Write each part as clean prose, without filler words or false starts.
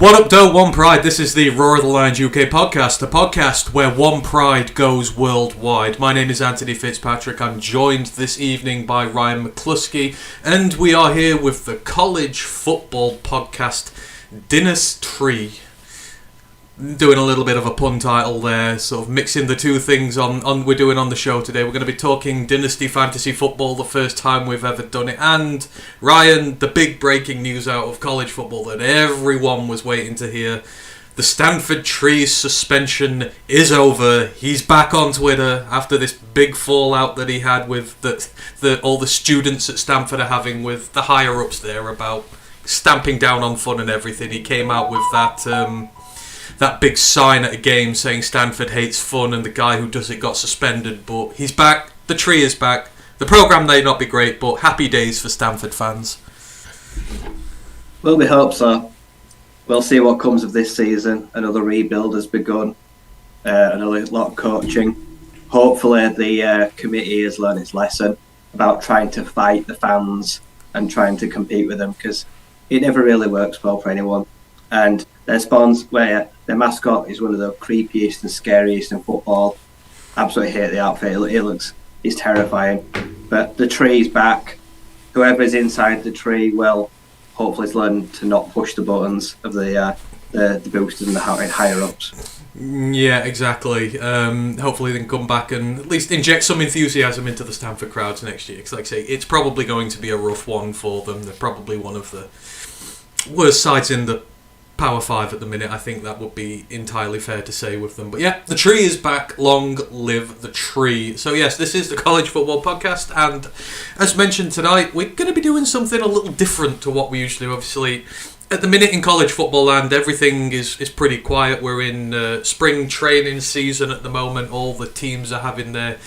What up, though? One Pride. This is the Roar of the Lions UK podcast, the podcast where one pride goes worldwide. My name is Anthony Fitzpatrick. I'm joined this evening by Ryan McCluskey, and we are here with the college football podcast, Dynas-Tree. Doing a little bit of a pun title there, sort of mixing the two things on we're doing on the show today. We're going to be talking Dynasty Fantasy Football, the first time we've ever done it, and Ryan, the big breaking news out of college football that everyone was waiting to hear. The Stanford Tree's suspension is over. He's back on Twitter after this big fallout that he had with all the students at Stanford are having with the higher ups there about stamping down on fun and everything. He came out with that big sign at a game saying Stanford hates fun and the guy who does it got suspended, but he's back. The Tree is back. The programme may not be great, but happy days for Stanford fans. Well, we hope so. We'll see what comes of this season. Another rebuild has begun. Another lot of coaching. Hopefully the committee has learned its lesson about trying to fight the fans and trying to compete with them, because it never really works well for anyone. And their their mascot is one of the creepiest and scariest in football. Absolutely hate the outfit. He's terrifying. But the Tree's back. Whoever's inside the Tree will hopefully learn to not push the buttons of the boosters and the higher ups. Yeah, exactly. Hopefully they can come back and at least inject some enthusiasm into the Stanford crowds next year. Because like I say, it's probably going to be a rough one for them. They're probably one of the worst sides in the Power 5 at the minute. I think that would be entirely fair to say with them. But yeah, the Tree is back. Long live the Tree. So yes, this is the College Football Podcast, and as mentioned tonight, we're going to be doing something a little different to what we usually do. Obviously, at the minute in college football land, everything is pretty quiet. We're in spring training season at the moment. All the teams are having their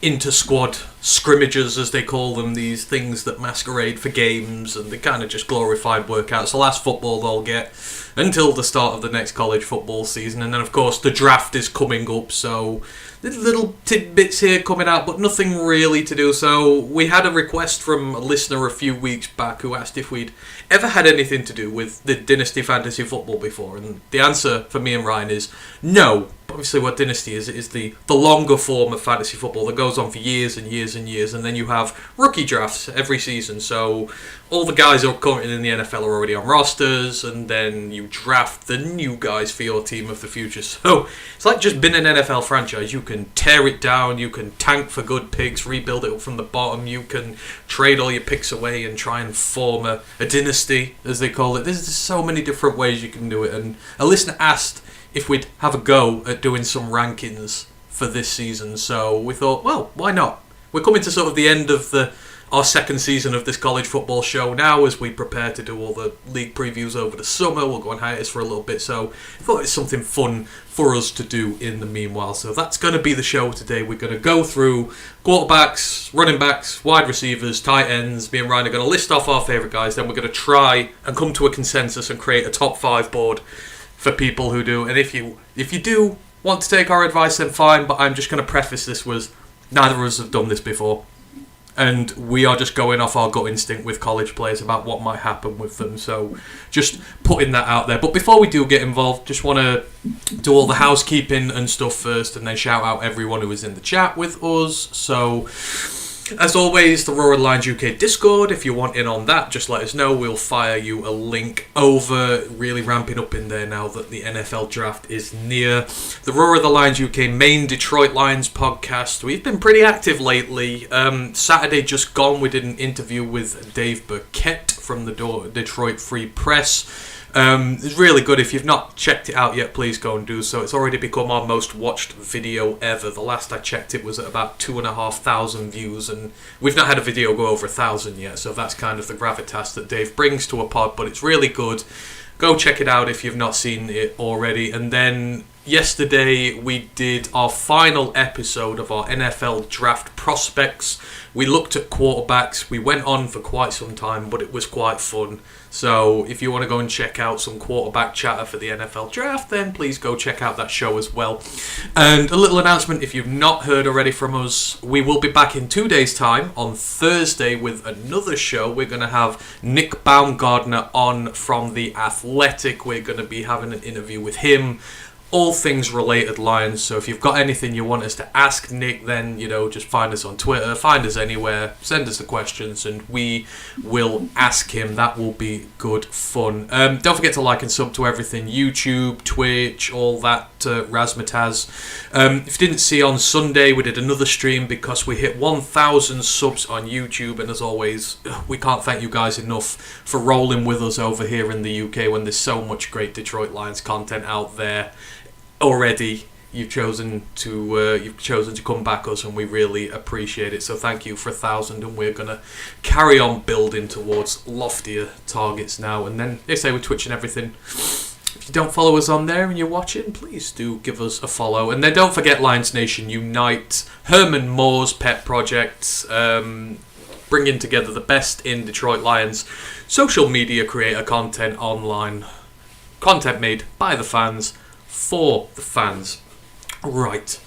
inter-squad scrimmages, as they call them, these things that masquerade for games, and they kind of just glorified workouts. The last football they'll get until the start of the next college football season, and then of course the draft is coming up, so little tidbits here coming out, but nothing really to do. So we had a request from a listener a few weeks back who asked if we'd ever had anything to do with the Dynasty Fantasy Football before, and the answer for me and Ryan is no. Obviously what Dynasty is the longer form of fantasy football that goes on for years and years and years, and then you have rookie drafts every season, so all the guys who are currently in the NFL are already on rosters, and then you draft the new guys for your team of the future. So it's like just being an NFL franchise. You can tear it down, you can tank for good picks, rebuild it up from the bottom, you can trade all your picks away and try and form a dynasty, as they call it. There's so many different ways you can do it, and a listener asked if we'd have a go at doing some rankings for this season, so we thought, well, why not? We're coming to sort of the end of our second season of this college football show now, as we prepare to do all the league previews over the summer. We'll go on hiatus for a little bit, so I thought it's something fun for us to do in the meanwhile. So that's going to be the show today. We're going to go through quarterbacks, running backs, wide receivers, tight ends. Me and Ryan are going to list off our favourite guys, then we're going to try and come to a consensus and create a top 5 board for people who do. And if you do want to take our advice, then fine, but I'm just going to preface this with neither of us have done this before, and we are just going off our gut instinct with college players about what might happen with them, so just putting that out there. But before we do get involved, just want to do all the housekeeping and stuff first, and then shout out everyone who is in the chat with us. So as always, the Roar of the Lions UK Discord, if you want in on that, just let us know. We'll fire you a link over. Really ramping up in there now that the NFL draft is near. The Roar of the Lions UK main Detroit Lions podcast. We've been pretty active lately. Saturday just gone, we did an interview with Dave Burkett from the Detroit Free Press. It's really good. If you've not checked it out yet, please go and do so. It's already become our most watched video ever. The last I checked, it was at about 2,500 views, and we've not had a video go over 1,000 yet, so that's kind of the gravitas that Dave brings to a pod, but it's really good. Go check it out if you've not seen it already. And then yesterday we did our final episode of our NFL Draft Prospects. We looked at quarterbacks. We went on for quite some time, but it was quite fun. So if you want to go and check out some quarterback chatter for the NFL Draft, then please go check out that show as well. And a little announcement, if you've not heard already from us, we will be back in 2 days' time on Thursday with another show. We're going to have Nick Baumgardner on from The Athletic. We're going to be having an interview with him. All things related Lions, so if you've got anything you want us to ask Nick, then, just find us on Twitter, find us anywhere, send us the questions, and we will ask him. That will be good fun. Don't forget to like and sub to everything, YouTube, Twitch, all that razzmatazz. If you didn't see on Sunday, we did another stream because we hit 1,000 subs on YouTube, and as always, we can't thank you guys enough for rolling with us over here in the UK when there's so much great Detroit Lions content out there. Already, you've chosen to come back us, and we really appreciate it. So thank you for 1,000, and we're gonna carry on building towards loftier targets now. And then they say we're Twitch and everything. If you don't follow us on there and you're watching, please do give us a follow. And then don't forget Lions Nation Unite, Herman Moore's pet project, bringing together the best in Detroit Lions social media creator content online, content made by the fans. For the fans. Right.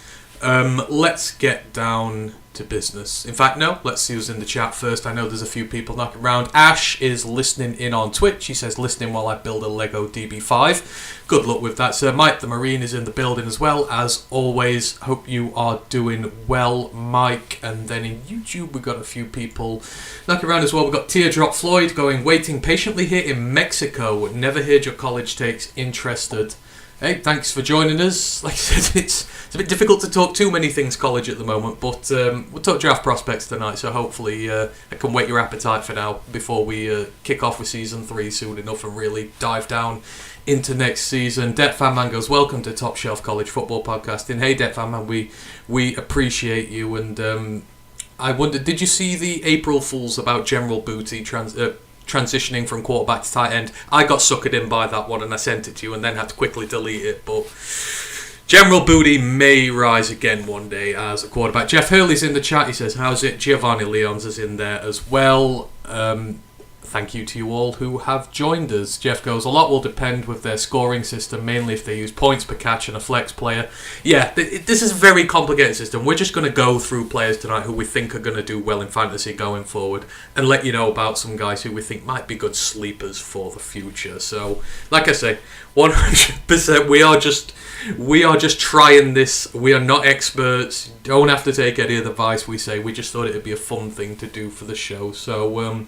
Let's get down to business. In fact, no, let's see who's in the chat first. I know there's a few people knocking around. Ash is listening in on Twitch. He says, listening while I build a Lego DB5. Good luck with that, sir. Mike the Marine is in the building as well, as always. Hope you are doing well, Mike. And then in YouTube, we've got a few people knocking around as well. We've got Teardrop Floyd going, waiting patiently here in Mexico. Never heard your college takes. Interested. Hey, thanks for joining us. Like I said, it's a bit difficult to talk too many things college at the moment, but we'll talk draft prospects tonight, so hopefully I can whet your appetite for now before we kick off with Season 3 soon enough and really dive down into next season. Det Fan Man goes, welcome to Top Shelf College Football Podcasting. Hey, Det Fan Man, we appreciate you, and I wonder, did you see the April Fools about General Booty transitioning from quarterback to tight end? I got suckered in by that one and I sent it to you and then had to quickly delete it, but General Booty may rise again one day as a quarterback. Jeff Hurley's in the chat. He says, how's it? Giovanni Leons is in there as well. Thank you to you all who have joined us. Jeff goes, a lot will depend with their scoring system, mainly if they use points per catch and a flex player. Yeah, this is a very complicated system. We're just going to go through players tonight who we think are going to do well in fantasy going forward and let you know about some guys who we think might be good sleepers for the future. So, like I say, 100% we are just trying this. We are not experts. Don't have to take any of the advice we say. We just thought it would be a fun thing to do for the show. So,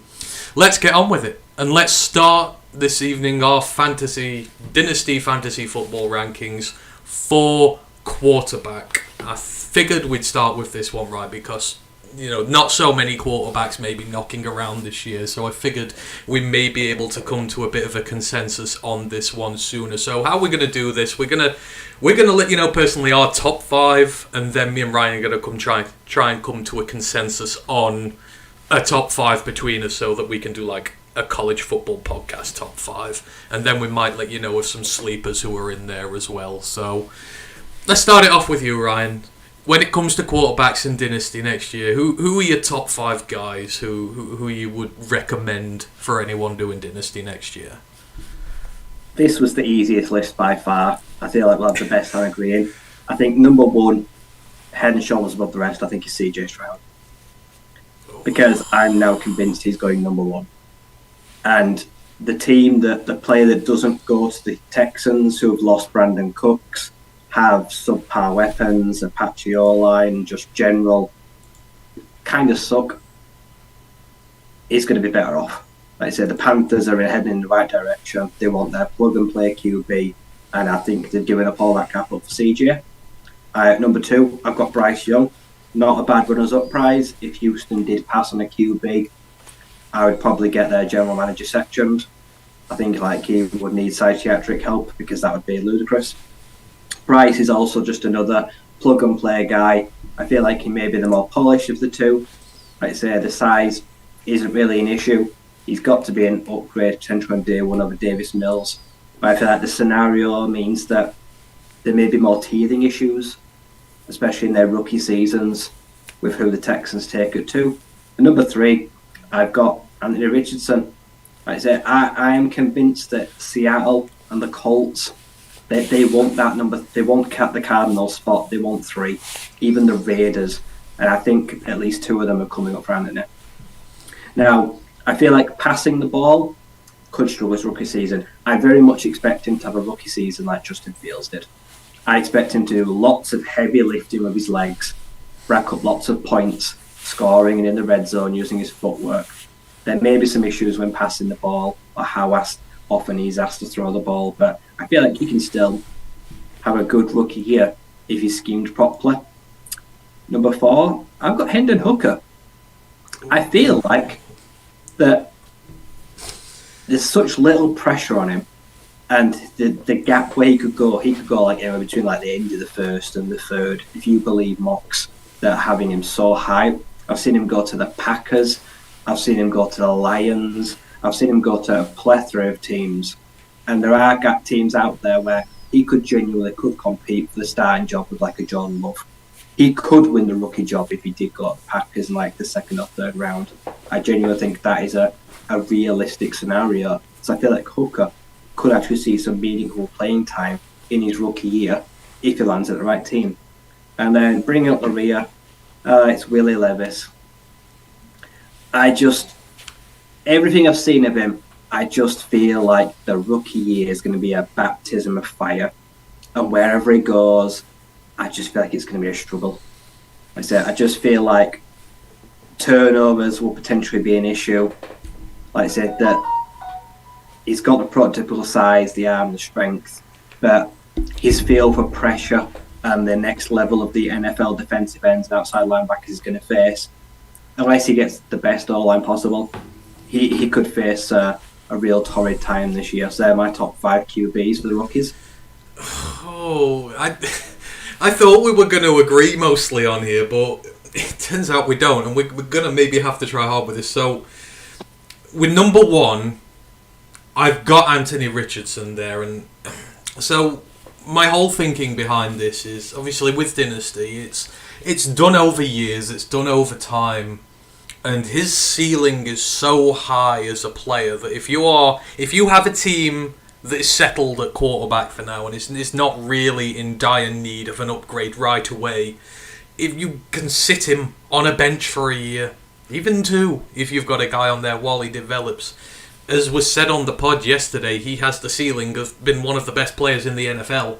let's get on with it. And let's start this evening our Dynasty Fantasy Football rankings for quarterback. I figured we'd start with this one, right, because, not so many quarterbacks may be knocking around this year, so I figured we may be able to come to a bit of a consensus on this one sooner. So how are we going to do this? We're gonna let you know personally our top 5, and then me and Ryan are going to try and come to a consensus on a top 5 between us, so that we can do like a college football podcast top 5, and then we might let you know of some sleepers who are in there as well. So let's start it off with you, Ryan. When it comes to quarterbacks in Dynasty next year, who are your top 5 guys who you would recommend for anyone doing Dynasty next year? This was the easiest list by far. I feel like we'll have the best on agreeing. I think number 1, head and shoulders above the rest, I think is CJ Stroud. Because I'm now convinced he's going number 1. And the player that doesn't go to the Texans, who have lost Brandon Cooks, have subpar weapons, Apache O-line, just general kind of suck, is going to be better off. Like I said, the Panthers are heading in the right direction. They want their plug-and-play QB, and I think they're giving up all that capital for CJ. Number 2, I've got Bryce Young. Not a bad runners-up prize. If Houston did pass on a QB, I would probably get their general manager sectioned. I think he would need psychiatric help because that would be ludicrous. Bryce is also just another plug-and-play guy. I feel like he may be the more polished of the two. Like I say, the size isn't really an issue. He's got to be an upgrade potential on day 1 over Davis Mills. But I feel like the scenario means that there may be more teething issues, especially in their rookie seasons, with who the Texans take it to. And number 3, I've got Anthony Richardson. Like I say, I am convinced that Seattle and the Colts, they want that number. They won't cut the Cardinals spot. They want 3. Even the Raiders, and I think at least 2 of them are coming up for Anthony. Now, I feel like passing the ball could struggle his rookie season. I very much expect him to have a rookie season like Justin Fields did. I expect him to do lots of heavy lifting with his legs, rack up lots of points, scoring and in the red zone using his footwork. There may be some issues when passing the ball or how often he's asked to throw the ball, but I feel like he can still have a good rookie year if he's schemed properly. Number 4, I've got Hendon Hooker. I feel like that there's such little pressure on him, and the gap where he could go like between like the end of the first and the third, if you believe mocks that are having him so high. I've seen him go to the Packers, I've seen him go to the Lions, I've seen him go to a plethora of teams, and there are gap teams out there where he could compete for the starting job with like a Jordan Love. He could win the rookie job if he did go to the Packers in like the 2nd or 3rd round. I genuinely think that is a realistic scenario. So I feel like Hooker could actually see some meaningful playing time in his rookie year if he lands at the right team. And then bringing up the rear, it's Willie Levis. Everything I've seen of him, I just feel like the rookie year is going to be a baptism of fire. And wherever he goes, I just feel like it's going to be a struggle. Like I said, I just feel like turnovers will potentially be an issue. Like I said, that he's got the prototypical size, the arm, the strength, but his feel for pressure and the next level of the NFL defensive ends and outside linebackers he's going to face, unless he gets the best O-line possible, he could face a real torrid time this year. So they're my top 5 QBs for the rookies. Oh, I thought we were going to agree mostly on here, but it turns out we don't, and we're going to maybe have to try hard with this. So, with number 1, I've got Anthony Richardson there, and so my whole thinking behind this is obviously with Dynasty, it's done over years, it's done over time, and his ceiling is so high as a player that if you have a team that is settled at quarterback for now and is not really in dire need of an upgrade right away, if you can sit him on a bench for a year, even 2, if you've got a guy on there while he develops. As was said on the pod yesterday, he has the ceiling of being one of the best players in the NFL.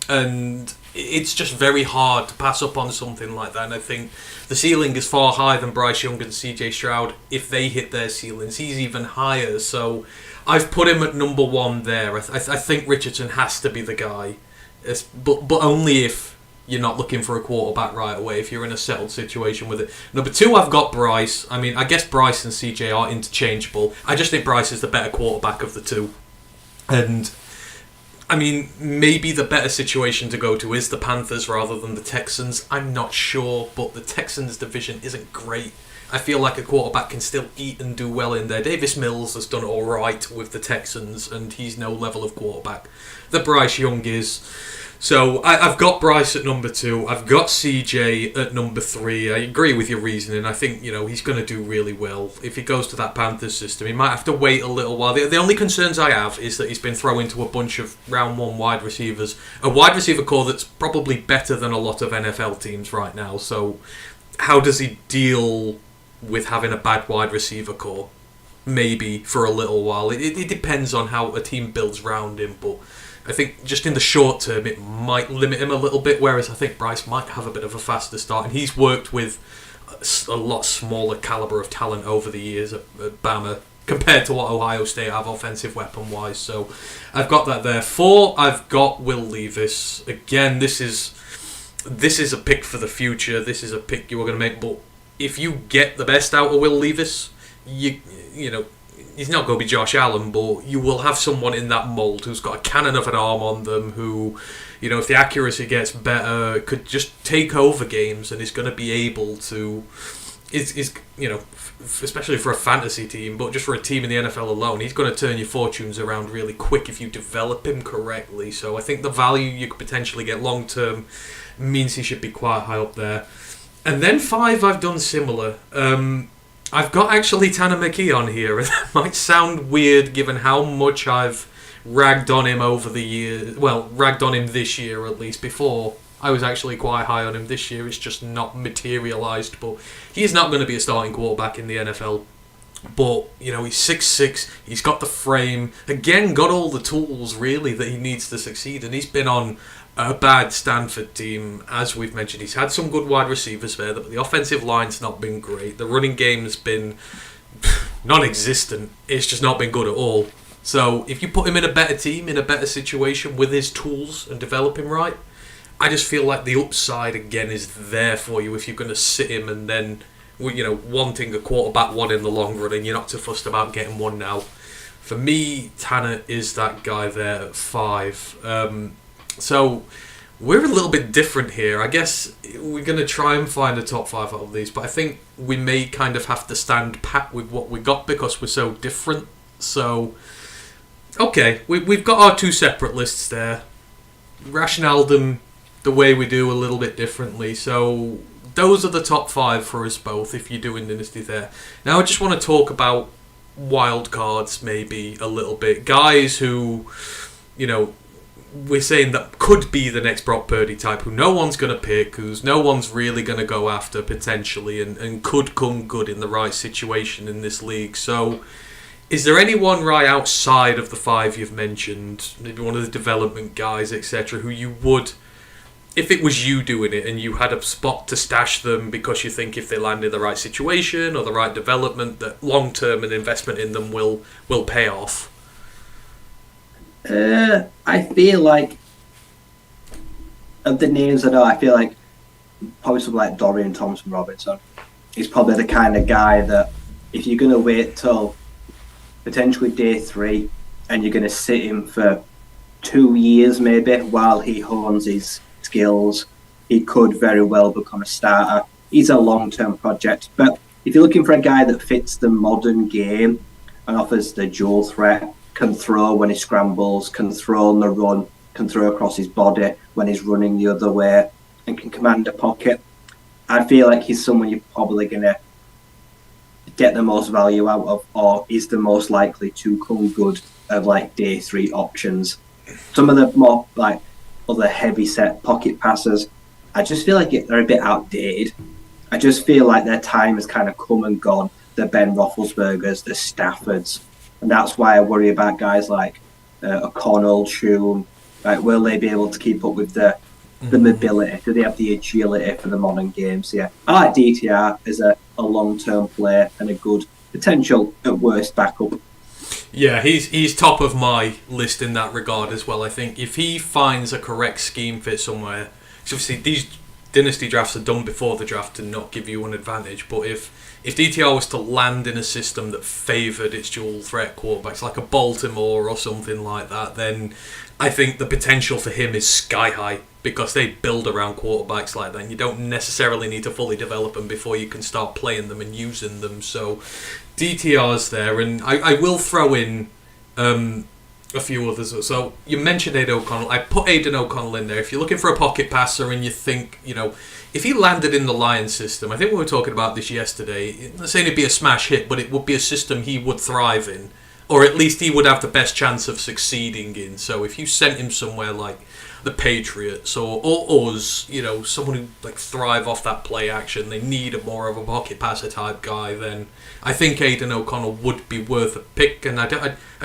And it's just very hard to pass up on something like that. And I think the ceiling is far higher than Bryce Young and CJ Stroud. If they hit their ceilings, he's even higher. So I've put him at number 1 there. I think Richardson has to be the guy. But only if you're not looking for a quarterback right away, if you're in a settled situation with it. Number 2, I've got Bryce. I mean, I guess Bryce and CJ are interchangeable. I just think Bryce is the better quarterback of the 2. And, I mean, maybe the better situation to go to is the Panthers rather than the Texans. I'm not sure, but the Texans division isn't great. I feel like a quarterback can still eat and do well in there. Davis Mills has done all right with the Texans, and he's no level of quarterback that Bryce Young is. So I've got Bryce at number 2. I've got CJ at number 3. I agree with your reasoning. I think he's going to do really well if he goes to that Panthers system. He might have to wait a little while. The only concerns I have is that he's been thrown into a bunch of round 1 wide receivers, a wide receiver core that's probably better than a lot of NFL teams right now. So how does he deal with having a bad wide receiver core? Maybe for a little while. It depends on how a team builds around him, but I think just in the short term it might limit him a little bit, whereas I think Bryce might have a bit of a faster start, and he's worked with a lot smaller caliber of talent over the years at Bama compared to what Ohio State have offensive weapon wise. So I've got that there. 4, I've got Will Levis. Again, this is a pick for the future. This is a pick you were going to make, but if you get the best out of Will Levis, you know, he's not going to be Josh Allen, but you will have someone in that mould who's got a cannon of an arm on them, who, if the accuracy gets better, could just take over games and is going to be able to is especially for a fantasy team, but just for a team in the NFL alone, he's going to turn your fortunes around really quick if you develop him correctly. So I think the value you could potentially get long term means he should be quite high up there. And then 5, I've done similar. I've got actually Tanner McKee on here. That might sound weird given how much I've ragged on him over the years. Well, ragged on him this year at least. Before, I was actually quite high on him this year. It's just not materialised. But he's not going to be a starting quarterback in the NFL. But, he's 6'6", he's got the frame. Again, got all the tools, really, that he needs to succeed. And he's been on a bad Stanford team, as we've mentioned. He's had some good wide receivers there, but the offensive line's not been great. The running game's been non-existent. It's just not been good at all. So if you put him in a better team, in a better situation with his tools and develop him right, I just feel like the upside again is there for you if you're going to sit him and then, wanting a quarterback one in the long run and you're not too fussed about getting one now. For me, Tanner is that guy there at 5. So we're a little bit different here. I guess we're going to try and find a top 5 out of these, but I think we may kind of have to stand pat with what we got because we're so different. So, okay, we've got our 2 separate lists there. Rationale them the way we do a little bit differently. So those are the top 5 for us both if you're doing Dynasty there. Now I just want to talk about wild cards maybe a little bit. Guys who, we're saying that could be the next Brock Purdy type, who no one's going to pick, who's no one's really going to go after potentially, and could come good in the right situation in this league. So, is there anyone right outside of the 5 you've mentioned, maybe one of the development guys, etc., who you would, if it was you doing it and you had a spot to stash them because you think if they land in the right situation or the right development, that long-term an investment in them will pay off? I feel like of the names I know, I feel like probably someone like Dorian Thompson-Robinson. He's probably the kind of guy that if you're going to wait till potentially day 3 and you're going to sit him for 2 years maybe while he hones his skills, he could very well become a starter. He's a long-term project. But if you're looking for a guy that fits the modern game and offers the dual threat, can throw when he scrambles, can throw on the run, can throw across his body when he's running the other way, and can command a pocket, I feel like he's someone you're probably going to get the most value out of, or is the most likely to come good of like day 3 options. Some of the more like other heavy set pocket passers, I just feel like they're a bit outdated. I just feel like their time has kind of come and gone. The Ben Roethlisbergers, the Staffords. And that's why I worry about guys like O'Connell, Shum. Like, will they be able to keep up with the mobility? Do they have the agility for the modern games? Yeah, I like DTR as a long-term player and a good potential, at worst, backup. Yeah, he's top of my list in that regard as well. I think if he finds a correct scheme fit somewhere, because obviously these Dynasty drafts are done before the draft to not give you an advantage, but if DTR was to land in a system that favoured its dual threat quarterbacks, like a Baltimore or something like that, then I think the potential for him is sky high because they build around quarterbacks like that. And you don't necessarily need to fully develop them before you can start playing them and using them. So DTR's there, and I will throw in a few others. So you mentioned Aidan O'Connell. I put Aidan O'Connell in there. If you're looking for a pocket passer and you think, if he landed in the Lions system, I think we were talking about this yesterday, I'm not saying it'd be a smash hit, but it would be a system he would thrive in, or at least he would have the best chance of succeeding in. So if you sent him somewhere like the Patriots or us, someone who like thrive off that play action, they need a more of a pocket passer type guy, then I think Aidan O'Connell would be worth a pick. And I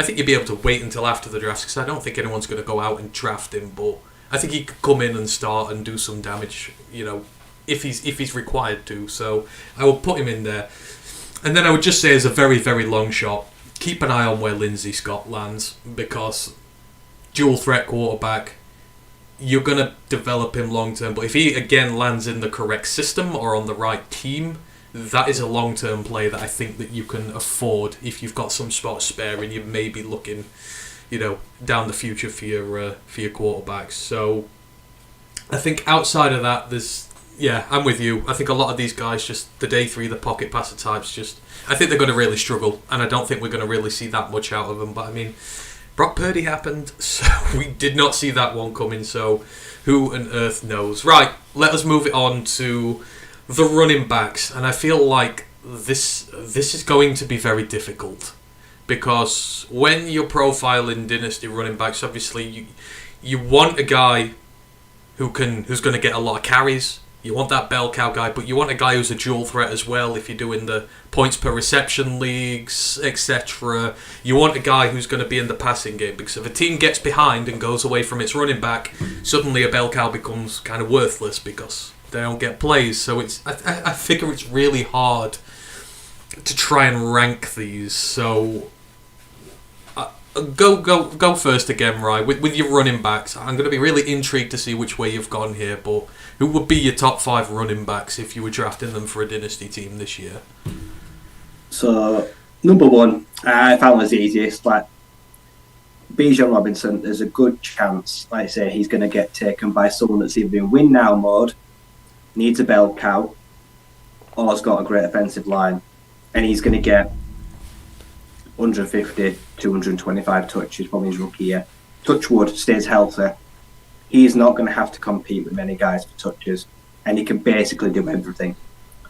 think you'd be able to wait until after the draft because I don't think anyone's going to go out and draft him, but I think he could come in and start and do some damage, if he's required to. So I will put him in there. And then I would just say as a very, very long shot, keep an eye on where Lindsey Scott lands, because dual threat quarterback, you're going to develop him long term. But if he again lands in the correct system or on the right team, that is a long term play that I think that you can afford if you've got some spot spare and you may be looking, down the future for your quarterbacks. So I think outside of that, there's Yeah, I'm with you. I think a lot of these guys, just the day three, the pocket passer types, I think they're going to really struggle, and I don't think we're going to really see that much out of them. But I mean, Brock Purdy happened, so we did not see that one coming, so who on earth knows? Right, let us move it on to the running backs, and I feel like this is going to be very difficult, because when you're profiling dynasty running backs, obviously you want a guy who's going to get a lot of carries. You want that bell cow guy, but you want a guy who's a dual threat as well if you're doing the points per reception leagues, etc. You want a guy who's going to be in the passing game, because if a team gets behind and goes away from its running back, suddenly a bell cow becomes kind of worthless because they don't get plays. So I figure it's really hard to try and rank these. So go first again, Rye, with your running backs. I'm going to be really intrigued to see which way you've gone here, but who would be your top 5 running backs if you were drafting them for a dynasty team this year? So, number 1, I found was the easiest. Like, Bijan Robinson, there's a good chance, like I say, he's going to get taken by someone that's either in win now mode, needs a bell cow, or has got a great offensive line, and he's going to get 150, 225 touches from his rookie year. Touchwood, stays healthy. He's not going to have to compete with many guys for touches, and he can basically do everything.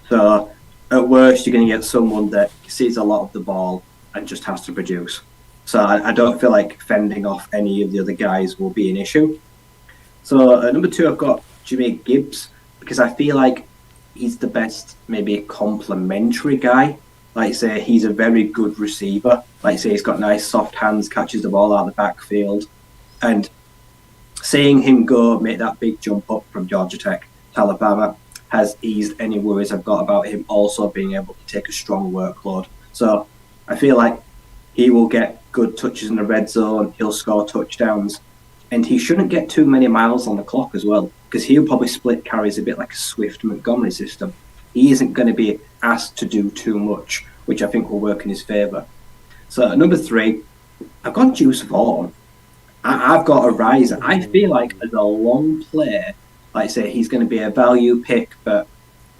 So, at worst, you're going to get someone that sees a lot of the ball and just has to produce. So, I don't feel like fending off any of the other guys will be an issue. So, at number 2, I've got Jahmyr Gibbs, because I feel like he's the best, maybe a complementary guy. Like I say, he's a very good receiver. Like I say, he's got nice soft hands, catches the ball out of the backfield. And seeing him go make that big jump up from Georgia Tech to Alabama has eased any worries I've got about him also being able to take a strong workload. So I feel like he will get good touches in the red zone. He'll score touchdowns. And he shouldn't get too many miles on the clock as well, because he'll probably split carries a bit like a Swift Montgomery system. He isn't going to be asked to do too much, which I think will work in his favour. So at number 3, I've got Juice Vaughn. I've got a riser. I feel like as a long player, like I say, he's going to be a value pick, but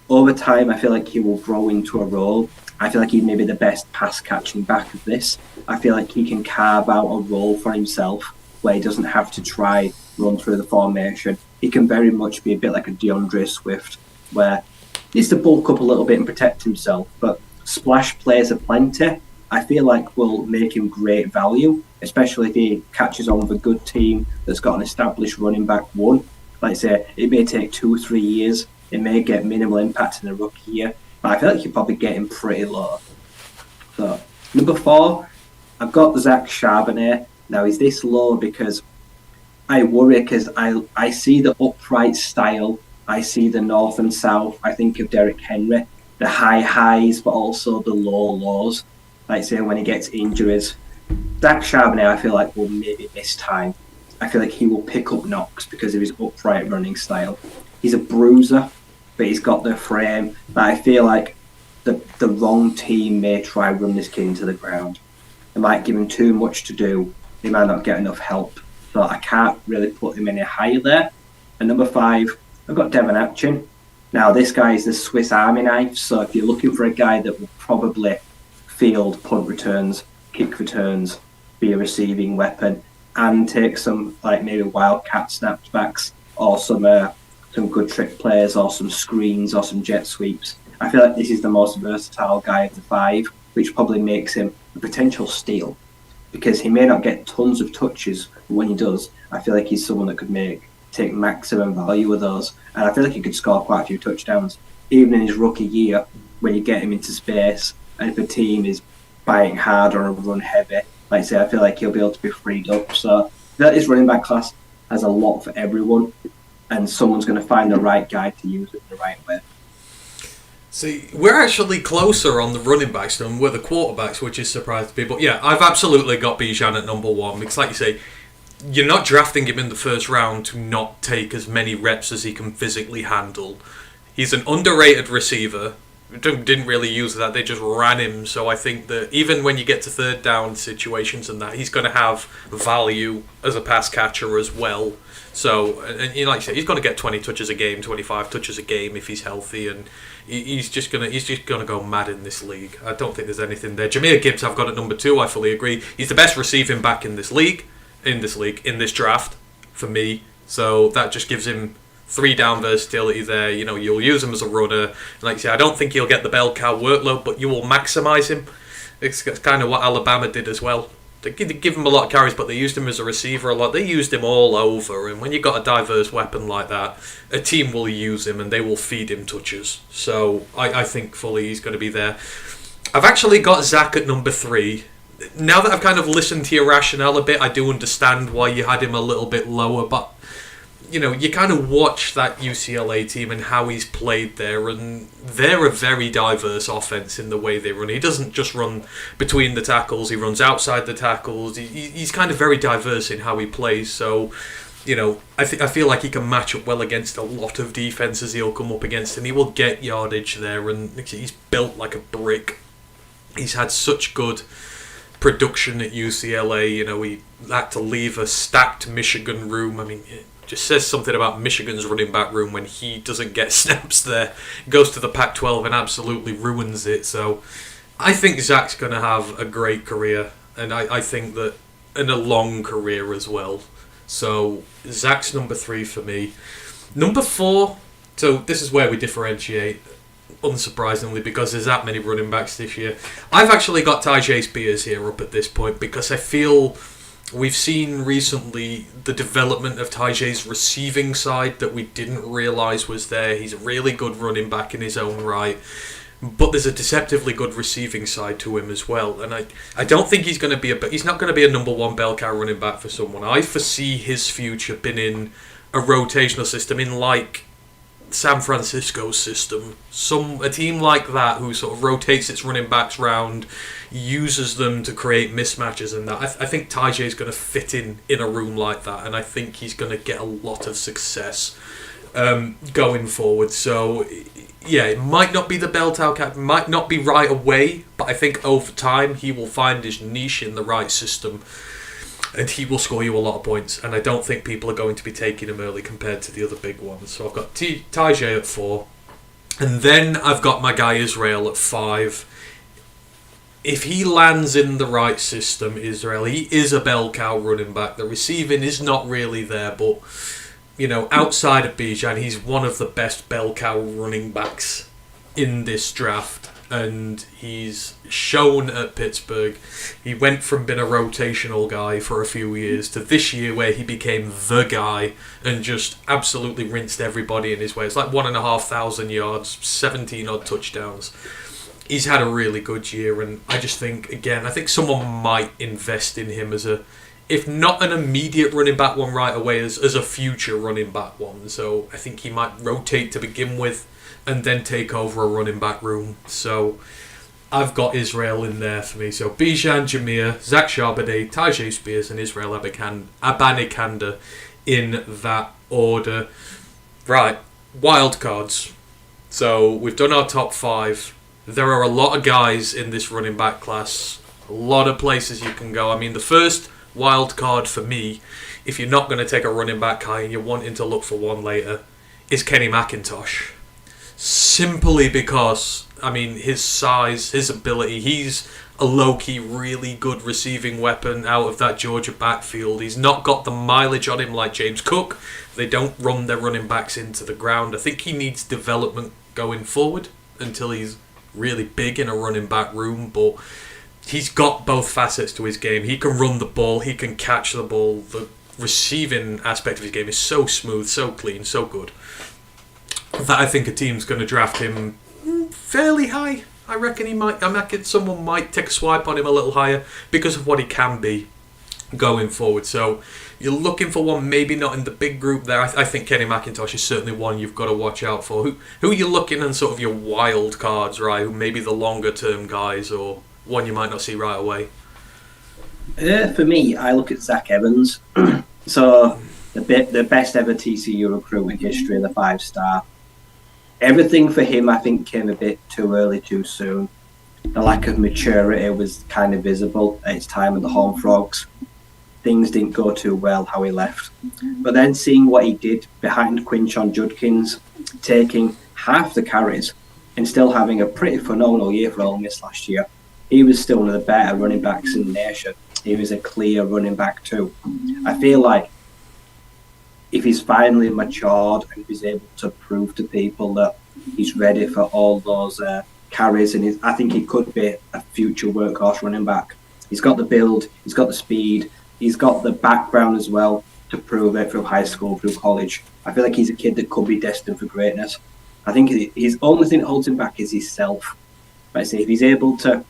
over time I feel like he will grow into a role. I feel like he may be the best pass catching back of this. I feel like he can carve out a role for himself where he doesn't have to try run through the formation. He can very much be a bit like a DeAndre Swift, where he needs to bulk up a little bit and protect himself, but splash plays aplenty, I feel like will make him great value, especially if he catches on with a good team that's got an established running back 1. Like I say, it may take 2 or 3 years. It may get minimal impact in the rookie year, but I feel like you probably get him pretty low. So, number 4, I've got Zach Charbonnet. Now, is this low because I worry because I see the upright style, I see the north and south, I think of Derrick Henry, the high highs, but also the low lows. Like say when he gets injuries, Zach Charbonnet, I feel like will maybe miss time. I feel like he will pick up knocks because of his upright running style. He's a bruiser, but he's got the frame. But I feel like the wrong team may try run this kid into the ground. They might give him too much to do. They might not get enough help. So I can't really put him any higher there. And number 5, I've got Devon Atchin. Now, this guy is the Swiss Army knife, so if you're looking for a guy that will probably field punt returns, kick returns, be a receiving weapon, and take some, like maybe wildcat snapbacks, or some good trick plays, or some screens, or some jet sweeps, I feel like this is the most versatile guy of the 5, which probably makes him a potential steal, because he may not get tons of touches, but when he does, I feel like he's someone that could take maximum value with those, and I feel like he could score quite a few touchdowns even in his rookie year when you get him into space, and if a team is biting hard or run heavy, like I say, I feel like he'll be able to be freed up. So this running back class has a lot for everyone, and someone's going to find the right guy to use it the right way. See, we're actually closer on the running backs than we're the quarterbacks, which is surprising to people. Yeah, I've absolutely got Bijan at number 1, because like you say, you're not drafting him in the first round to not take as many reps as he can physically handle. He's an underrated receiver. didn't really use that. They just ran him. So I think that even when you get to third down situations and that, he's going to have value as a pass catcher as well. So, and like you say, he's going to get 20 touches a game, 25 touches a game if he's healthy, and he's just gonna go mad in this league. I don't think there's anything there. Jahmyr Gibbs, I've got at number 2. I fully agree. He's the best receiving back in this draft for me. So that just gives him 3 down versatility there. You know, you'll use him as a runner. Like I say, I don't think he'll get the bell cow workload, but you will maximise him. It's kind of what Alabama did as well. They give him a lot of carries, but they used him as a receiver a lot. They used him all over, and when you've got a diverse weapon like that, a team will use him and they will feed him touches. So I think fully he's going to be there. I've actually got Zach at number 3. Now that I've kind of listened to your rationale a bit, I do understand why you had him a little bit lower, but you know, you kind of watch that UCLA team and how he's played there, and they're a very diverse offense in the way they run. He doesn't just run between the tackles, he runs outside the tackles. He's kind of very diverse in how he plays, so you know, I feel like he can match up well against a lot of defenses he'll come up against, and he will get yardage there, and he's built like a brick. He's had such good production at UCLA. You know, he had to leave a stacked Michigan room. I mean, it just says something about Michigan's running back room when he doesn't get snaps there. Goes to the Pac-12 and absolutely ruins it. So I think Zach's going to have a great career, and I think that in a long career as well. So Zach's number 3 for me. Number 4, so this is where we differentiate, unsurprisingly, because there's that many running backs this year. I've actually got Tyjae Spears here up at this point because I feel we've seen recently the development of Tyjae's receiving side that we didn't realise was there. He's a really good running back in his own right, but there's a deceptively good receiving side to him as well. And I don't think he's going to be he's not going to be a number 1 bell cow running back for someone. I foresee his future being in a rotational system, in like San Francisco's system. A team like that who sort of rotates its running backs round, uses them to create mismatches and that. I think Tyjae's going to fit in a room like that, and I think he's going to get a lot of success going forward. So yeah, it might not be the bell cow cat, might not be right away, but I think over time he will find his niche in the right system, and he will score you a lot of points, and I don't think people are going to be taking him early compared to the other big ones. So I've got Tyjae at 4, and then I've got my guy Israel at 5. If he lands in the right system, Israel, he is a bell cow running back. The receiving is not really there, but you know, outside of Bijan, he's one of the best bell cow running backs in this draft. And he's shown at Pittsburgh. He went from being a rotational guy for a few years to this year where he became the guy and just absolutely rinsed everybody in his way. It's like 1,500 yards, 17 odd touchdowns. He's had a really good year, and I just think, again, I think someone might invest in him as if not an immediate running back one right away, as a future running back one. So I think he might rotate to begin with and then take over a running back room. So I've got Israel in there for me. So Bijan, Jahmyr, Zach Charbonnet, Tyjae Spears, and Israel Abanikanda in that order. Right, wild cards. So we've done our top 5. There are a lot of guys in this running back class. A lot of places you can go. I mean, the first wild card for me, if you're not going to take a running back high and you're wanting to look for one later, is Kenny McIntosh. Simply because, I mean, his size, his ability, he's a low-key really good receiving weapon out of that Georgia backfield. He's not got the mileage on him like James Cook. They don't run their running backs into the ground. I think he needs development going forward until he's really big in a running back room, but he's got both facets to his game. He can run the ball, he can catch the ball. The receiving aspect of his game is so smooth, so clean, so good, that I think a team's going to draft him fairly high. I reckon someone might take a swipe on him a little higher because of what he can be going forward. So you're looking for one, maybe not in the big group there. I think Kenny McIntosh is certainly one you've got to watch out for. Who are you looking at sort of your wild cards, right? Who maybe the longer term guys, or one you might not see right away? For me, I look at Zach Evans. So the best ever TCU recruit in history, the 5-star. everything for him, I think, came a bit too early, too soon. The lack of maturity was kind of visible at his time at the Horned Frogs. Things didn't go too well how he left. But then seeing what he did behind Quinchon Judkins, taking half the carries and still having a pretty phenomenal year for Ole Miss last year, he was still one of the better running backs in the nation. He was a clear running back too. I feel like if he's finally matured and he's able to prove to people that he's ready for all those carries, and I think he could be a future workhorse running back. He's got the build, he's got the speed, he's got the background as well to prove it through high school, through college. I feel like he's a kid that could be destined for greatness. I think his only thing that holds him back is himself. Like I say, if he's able to,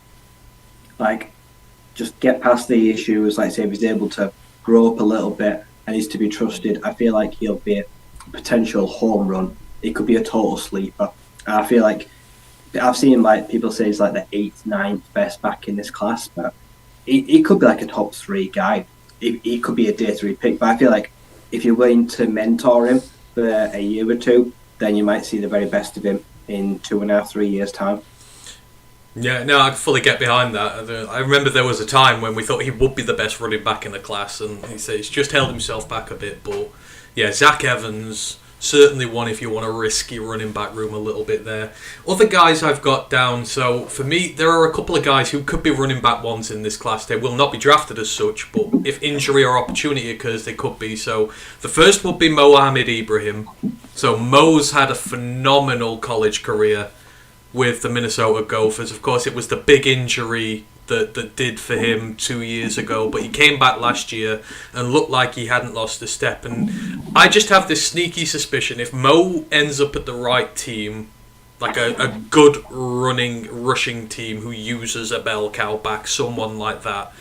just get past the issues, like I say, if he's able to grow up a little bit and he's to be trusted, I feel like he'll be a potential home run. He could be a total sleeper. And I feel like I've seen people say he's like the 8th, 9th best back in this class, but he could be like a top 3 guy. He could be a day 3 pick, but I feel like if you're willing to mentor him for a year or two, then you might see the very best of him in 2.5, 3 years' time. Yeah, no, I fully get behind that. I remember there was a time when we thought he would be the best running back in the class, and he's just held himself back a bit. But yeah, Zach Evans, certainly one if you want to risk your running back room a little bit there. Other guys I've got down, so for me, there are a couple of guys who could be running back ones in this class. They will not be drafted as such, but if injury or opportunity occurs, they could be. So the first would be Mohamed Ibrahim. So Mo's had a phenomenal college career with the Minnesota Gophers. Of course, it was the big injury that did for him 2 years ago, but he came back last year and looked like he hadn't lost a step. And I just have this sneaky suspicion, if Mo ends up at the right team, like a good rushing team who uses a bell cow back, someone like that,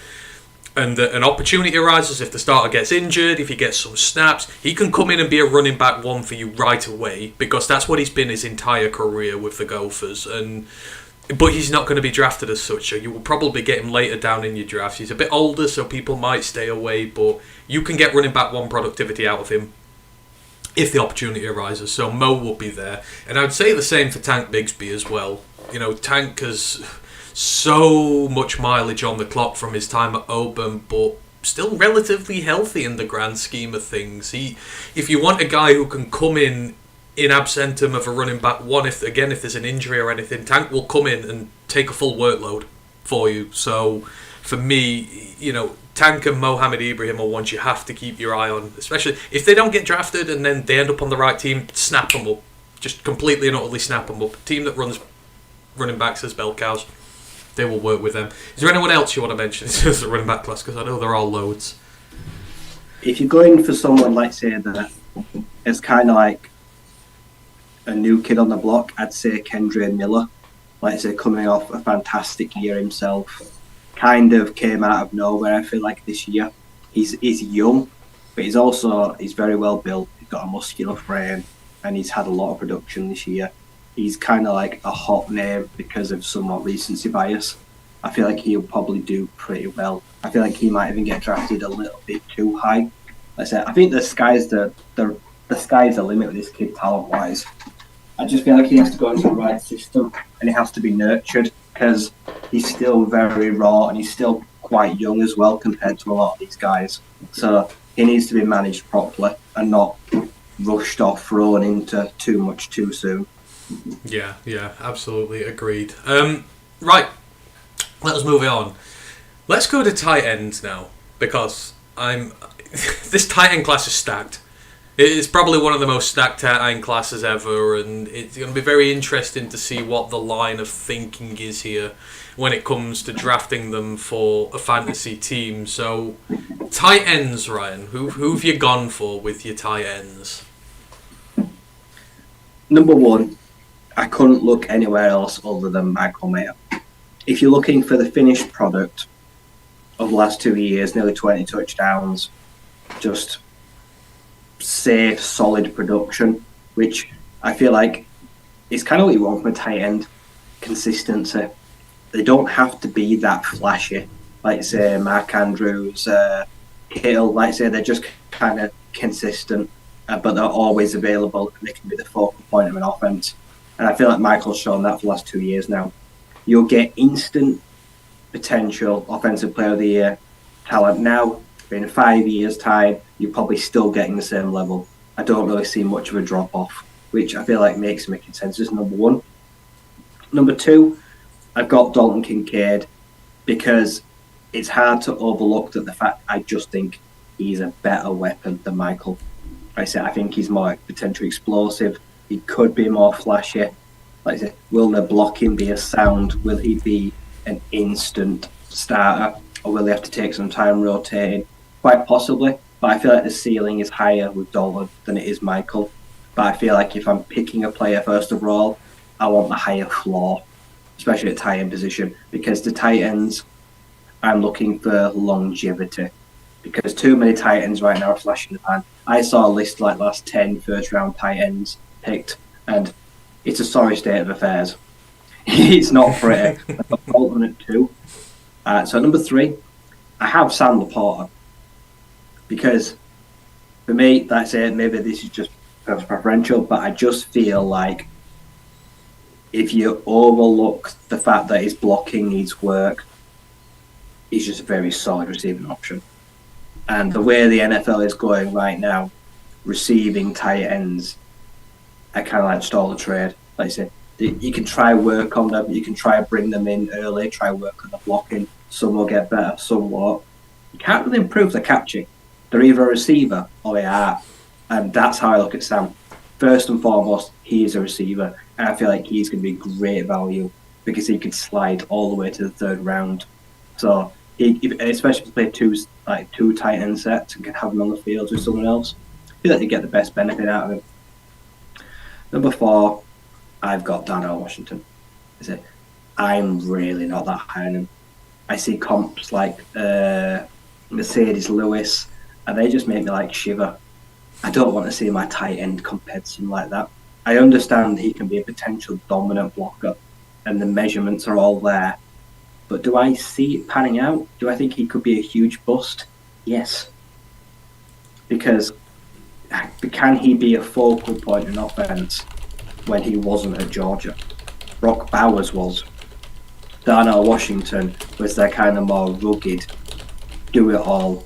and an opportunity arises, if the starter gets injured, if he gets some snaps, he can come in and be a running back one for you right away, because that's what he's been his entire career with the Gophers. But he's not going to be drafted as such, so you will probably get him later down in your drafts. He's a bit older, so people might stay away, but you can get running back one productivity out of him if the opportunity arises. So Mo will be there. And I would say the same for Tank Bigsby as well. You know, Tank has so much mileage on the clock from his time at Auburn, but still relatively healthy in the grand scheme of things. If you want a guy who can come in absentum of a running back one, if there's an injury or anything, Tank will come in and take a full workload for you. So for me, you know, Tank and Mohamed Ibrahim are ones you have to keep your eye on, especially if they don't get drafted and then they end up on the right team. Snap them up, just completely and utterly snap them up. A team that runs running backs as bell cows, they will work with them. Is there anyone else you want to mention in terms of the running back class? Because I know there are loads. If you're going for someone, like say, that is kind of like a new kid on the block, I'd say Kendre Miller. Like I say, coming off a fantastic year himself, kind of came out of nowhere. I feel like this year he's young, but he's very well built. He's got a muscular frame, and he's had a lot of production this year. He's kind of like a hot name because of somewhat recency bias. I feel like he'll probably do pretty well. I feel like he might even get drafted a little bit too high. Like I said, I think the sky's the limit with this kid talent-wise. I just feel like he has to go into the right system and he has to be nurtured because he's still very raw and he's still quite young as well compared to a lot of these guys. So he needs to be managed properly and not rushed or thrown into too much too soon. Yeah, absolutely agreed. Right, let us move on. Let's go to tight ends now, because this tight end class is stacked. It's probably one of the most stacked tight end classes ever, and it's going to be very interesting to see what the line of thinking is here when it comes to drafting them for a fantasy team. So, tight ends, Ryan, who have you gone for with your tight ends? Number one, I couldn't look anywhere else other than Michael Mayer. If you're looking for the finished product of the last 2 years, nearly 20 touchdowns, just safe, solid production, which I feel like is kind of what you want from a tight end. Consistency. They don't have to be that flashy, like say Mark Andrews, Kittle. Like say they're just kind of consistent, but they're always available and they can be the focal point of an offense. And I feel like Michael's shown that for the last 2 years now. You'll get instant potential offensive player of the year talent now. In 5 years' time, you're probably still getting the same level. I don't really see much of a drop-off, which I feel like makes him a consensus number one. Number two, I've got Dalton Kincaid because it's hard to overlook the fact I just think he's a better weapon than Michael. Like I said, I think he's more potentially explosive. He could be more flashy. Like I said, will the blocking be as sound? Will he be an instant starter? Or will he have to take some time rotating? Quite possibly. But I feel like the ceiling is higher with Dalton than it is Michael. But I feel like if I'm picking a player first of all, I want the higher floor, especially at tight end position. Because the tight ends, I'm looking for longevity. Because too many tight ends right now are flashing the pan. I saw a list like last 10 first round tight ends picked, and it's a sorry state of affairs. It's not pretty. I've got Dalton at 2. So at number 3, I have Sam Laporta. Because for me, that's it. Maybe this is just preferential, but I just feel like if you overlook the fact that his blocking needs work, he's just a very solid receiving option. And the way the NFL is going right now, receiving tight ends, I kind of like stall the trade. Like I said, you can try work on them, you can try bring them in early, try work on the blocking. Some will get better, some won't. You can't really improve the catching. They're either a receiver or they are. And that's how I look at Sam. First and foremost, he is a receiver. And I feel like he's going to be great value because he could slide all the way to the 3rd round. So, especially if you play two tight end sets and can have them on the field with someone else, I feel like you get the best benefit out of him. Number 4, I've got Darnell Washington. I'm really not that high on him. I see comps like Mercedes Lewis, and they just make me like shiver. I don't want to see my tight end compared to something like that. I understand he can be a potential dominant blocker, and the measurements are all there. But do I see it panning out? Do I think he could be a huge bust? Yes. Because can he be a focal point in offense when he wasn't at Georgia? Brock Bowers was. Darnell Washington was their kind of more rugged, do-it-all.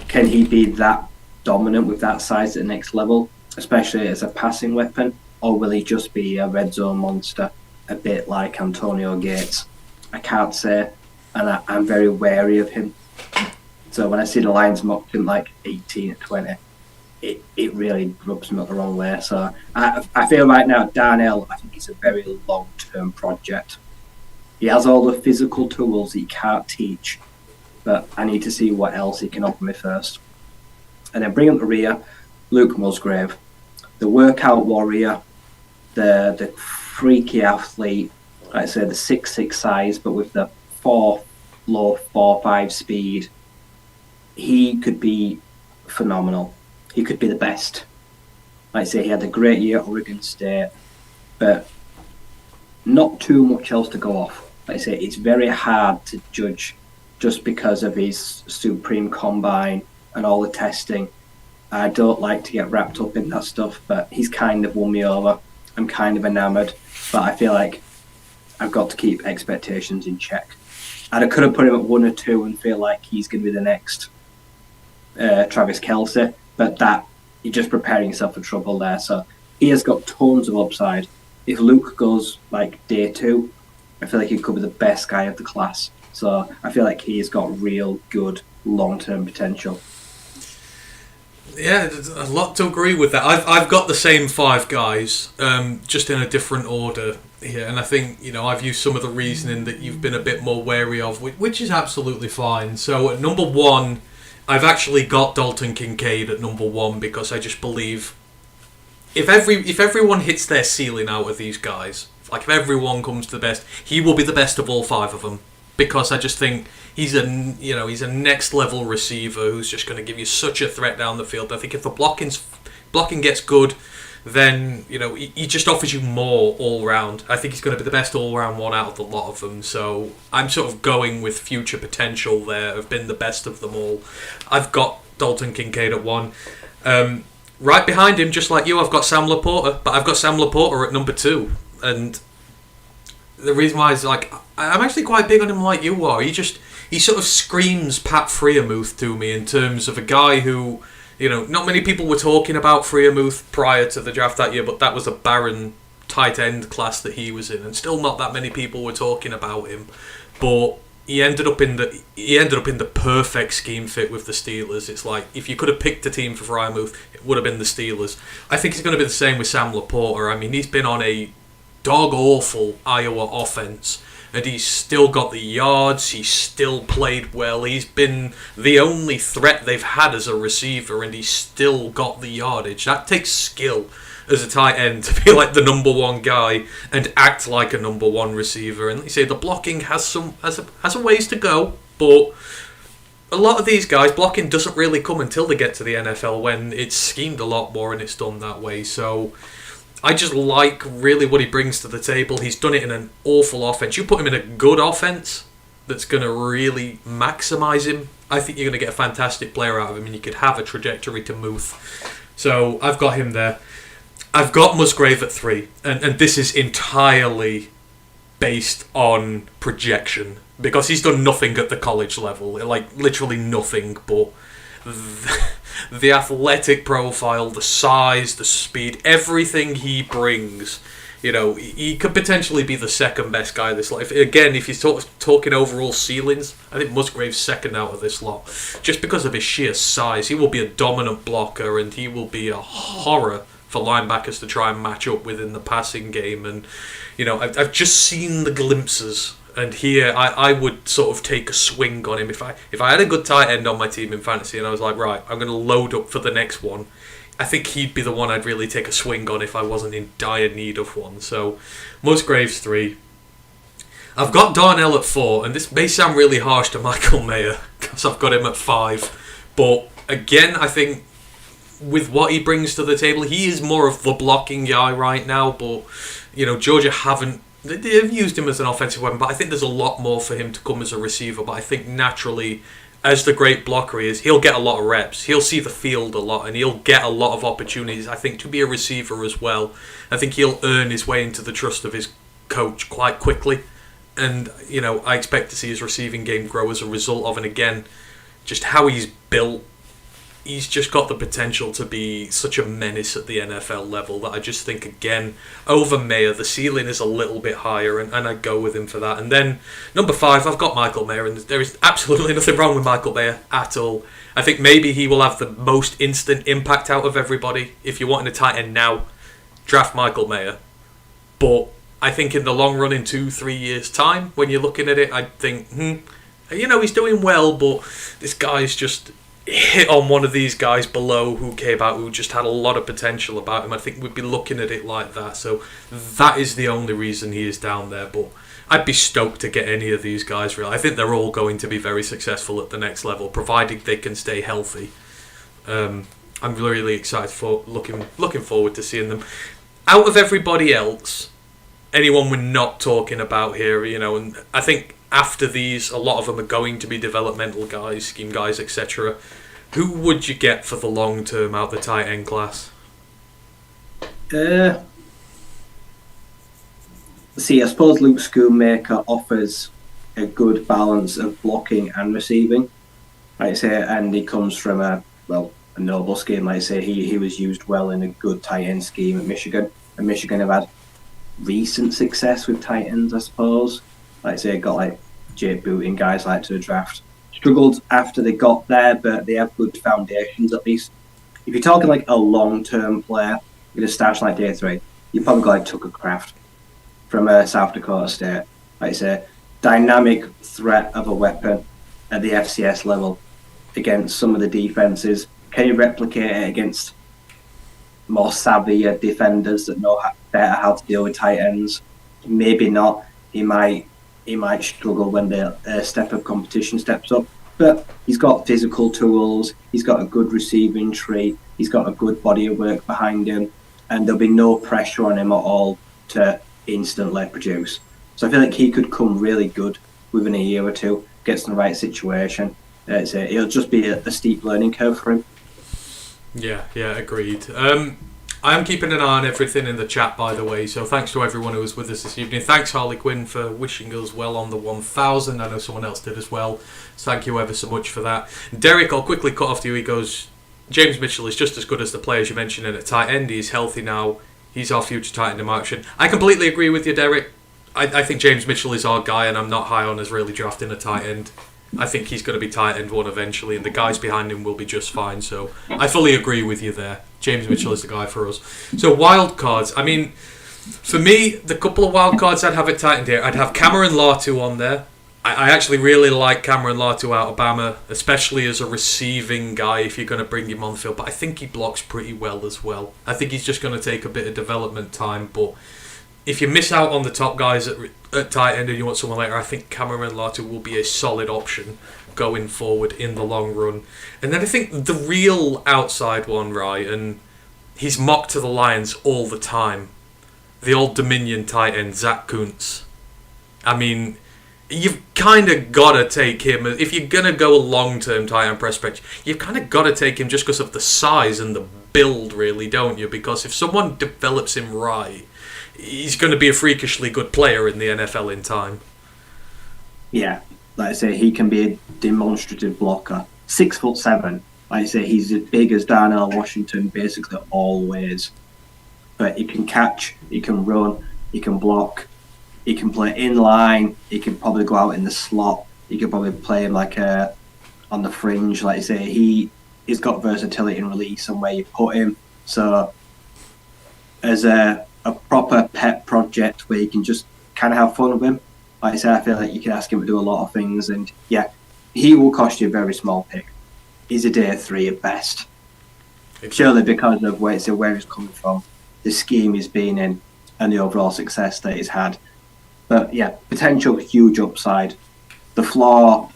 Can he be that dominant with that size at the next level, especially as a passing weapon? Or will he just be a red zone monster, a bit like Antonio Gates? I can't say, and I'm very wary of him. So when I see the Lions mocked him like 18 at 20, it really rubs me up the wrong way. So I feel right now, Darnell, I think it's a very long-term project. He has all the physical tools he can't teach, but I need to see what else he can offer me first. And then bring up the rear, Luke Musgrave, the workout warrior, the freaky athlete, like I say, the 6'6" size, but with the 4.5 speed. He could be phenomenal. He could be the best. Like I say, he had a great year at Oregon State, but not too much else to go off. Like I say, it's very hard to judge just because of his supreme combine and all the testing. I don't like to get wrapped up in that stuff, but he's kind of won me over. I'm kind of enamoured, but I feel like I've got to keep expectations in check. And I could have put him at 1 or 2 and feel like he's going to be the next Travis Kelce, but that you're just preparing yourself for trouble there. So he has got tons of upside. If Luke goes like day 2, I feel like he could be the best guy of the class. So I feel like he has got real good long-term potential. Yeah, there's a lot to agree with that. I've got the same 5 guys, just in a different order here, and I think I've used some of the reasoning that you've been a bit more wary of, which is absolutely fine. So at number 1, I've actually got Dalton Kincaid at number 1 because I just believe if everyone hits their ceiling out of these guys, like if everyone comes to the best, he will be the best of all 5 of them. Because I just think he's a next level receiver who's just going to give you such a threat down the field. I think if the blocking gets good, then he just offers you more all round. I think he's going to be the best all round one out of the lot of them. So I'm sort of going with future potential there of being the best of them all. I've got Dalton Kincaid at 1. right behind him, just like you, I've got Sam Laporta, but I've got Sam Laporta at number 2. And the reason why is, like, I'm actually quite big on him like you are. He sort of screams Pat Freiermuth to me in terms of a guy who, you know, not many people were talking about Freiermuth prior to the draft that year, but that was a barren tight end class that he was in, and still not that many people were talking about him. But he ended up in the perfect scheme fit with the Steelers. It's like, if you could have picked a team for Freiermuth, it would have been the Steelers. I think it's going to be the same with Sam Laporta. I mean, he's been on a dog-awful Iowa offense, and he's still got the yards, he's still played well, he's been the only threat they've had as a receiver, and he's still got the yardage. That takes skill as a tight end to be like the number 1 guy and act like a number 1 receiver. And like you say, the blocking has a ways to go, but a lot of these guys, blocking doesn't really come until they get to the NFL, when it's schemed a lot more and it's done that way. So I just like really what he brings to the table. He's done it in an awful offense. You put him in a good offense that's going to really maximise him, I think you're going to get a fantastic player out of him, and you could have a trajectory to move. So I've got him there. I've got Musgrave at 3, and this is entirely based on projection, because he's done nothing at the college level, like literally nothing, but the athletic profile, the size, the speed, everything he brings, you know, he could potentially be the second best guy this lot. Again, if he's talking overall ceilings, I think Musgrave's second out of this lot, just because of his sheer size. He will be a dominant blocker, and he will be a horror for linebackers to try and match up with in the passing game. And, you know, I've just seen the glimpses, and here I would sort of take a swing on him. If I had a good tight end on my team in fantasy and I was like, right, I'm going to load up for the next one, I think he'd be the one I'd really take a swing on if I wasn't in dire need of one. So Musgrave's 3. I've got Darnell at 4, and this may sound really harsh to Michael Mayer because I've got him at 5. But again, I think with what he brings to the table, he is more of the blocking guy right now. But, you know, Georgia they've used him as an offensive weapon, but I think there's a lot more for him to come as a receiver. But I think naturally, as the great blocker he is, he'll get a lot of reps. He'll see the field a lot, and he'll get a lot of opportunities, I think, to be a receiver as well. I think he'll earn his way into the trust of his coach quite quickly. And, you know, I expect to see his receiving game grow as a result of, and again, just how he's built. He's just got the potential to be such a menace at the NFL level that I just think, again, over Mayer, the ceiling is a little bit higher, and I'd go with him for that. And then, number 5, I've got Michael Mayer, and there is absolutely nothing wrong with Michael Mayer at all. I think maybe he will have the most instant impact out of everybody. If you're wanting a tight end now, draft Michael Mayer. But I think in the long run, in 2-3 years' time, when you're looking at it, I think, you know, he's doing well, but this guy's just hit on one of these guys below who came out who just had a lot of potential about him. I think we'd be looking at it like that. So that is the only reason he is down there. But I'd be stoked to get any of these guys, really. I think they're all going to be very successful at the next level, provided they can stay healthy. I'm really excited for looking forward to seeing them. Out of everybody else, anyone we're not talking about here, you know, and I think after these, a lot of them are going to be developmental guys, scheme guys, etc. Who would you get for the long term out the tight end class? See, I suppose Luke Schoonmaker offers a good balance of blocking and receiving. Like I say, and he comes from a noble scheme. Like I say, he was used well in a good tight end scheme at Michigan, and Michigan have had recent success with tight ends, I suppose. Like I say, got like Jay Booting, guys like to the draft. Struggled after they got there, but they have good foundations at least. If you're talking like a long-term player with a stash like day 3, you probably got like Tucker Kraft from South Dakota State. Like I say, dynamic threat of a weapon at the FCS level against some of the defenses. Can you replicate it against more savvier defenders that know better how to deal with tight ends? Maybe not. He might struggle when the step of competition steps up, but he's got physical tools, he's got a good receiving tree, he's got a good body of work behind him, and there'll be no pressure on him at all to instantly produce. So I feel like he could come really good within a year or two, gets in the right situation. It'll just be a steep learning curve for him. Yeah, agreed. I am keeping an eye on everything in the chat, by the way, so thanks to everyone who was with us this evening. Thanks, Harley Quinn, for wishing us well on the 1000. I know someone else did as well. So thank you ever so much for that. Derek, I'll quickly cut off to you. He goes, James Mitchell is just as good as the players you mentioned in at tight end. He's healthy now. He's our future tight end in action. I completely agree with you, Derek. I think James Mitchell is our guy, and I'm not high on as really drafting a tight end. I think he's going to be tight end one eventually, and the guys behind him will be just fine. So I fully agree with you there. James Mitchell is the guy for us. So wild cards. I mean, for me, the couple of wild cards I'd have at tight end here, I'd have Cameron Latu on there. I actually really like Cameron Latu out of Bama, especially as a receiving guy if you're going to bring him on the field. But I think he blocks pretty well as well. I think he's just going to take a bit of development time, but if you miss out on the top guys at tight end and you want someone later, I think Cameron Latu will be a solid option going forward in the long run. And then I think the real outside one, right, and he's mocked to the Lions all the time, the old Dominion tight end, Zach Kuntz. I mean, you've kind of got to take him. If you're going to go a long-term tight end prospect, you've kind of got to take him just because of the size and the build, really, don't you? Because if someone develops him right, he's going to be a freakishly good player in the NFL in time. Yeah, like I say, he can be a demonstrative blocker. 6'7". Like I say, he's as big as Darnell Washington, basically always. But he can catch, he can run, he can block, he can play in line, he can probably go out in the slot, he can probably play him like on the fringe. Like I say, he's got versatility and release and where you put him. So as a proper pet project where you can just kind of have fun with him. Like I said, I feel like you can ask him to do a lot of things, and yeah, he will cost you a very small pick. He's a day 3 at best. Exactly. Surely because of where he's coming from, the scheme he's been in, and the overall success that he's had. But yeah, potential huge upside. The floor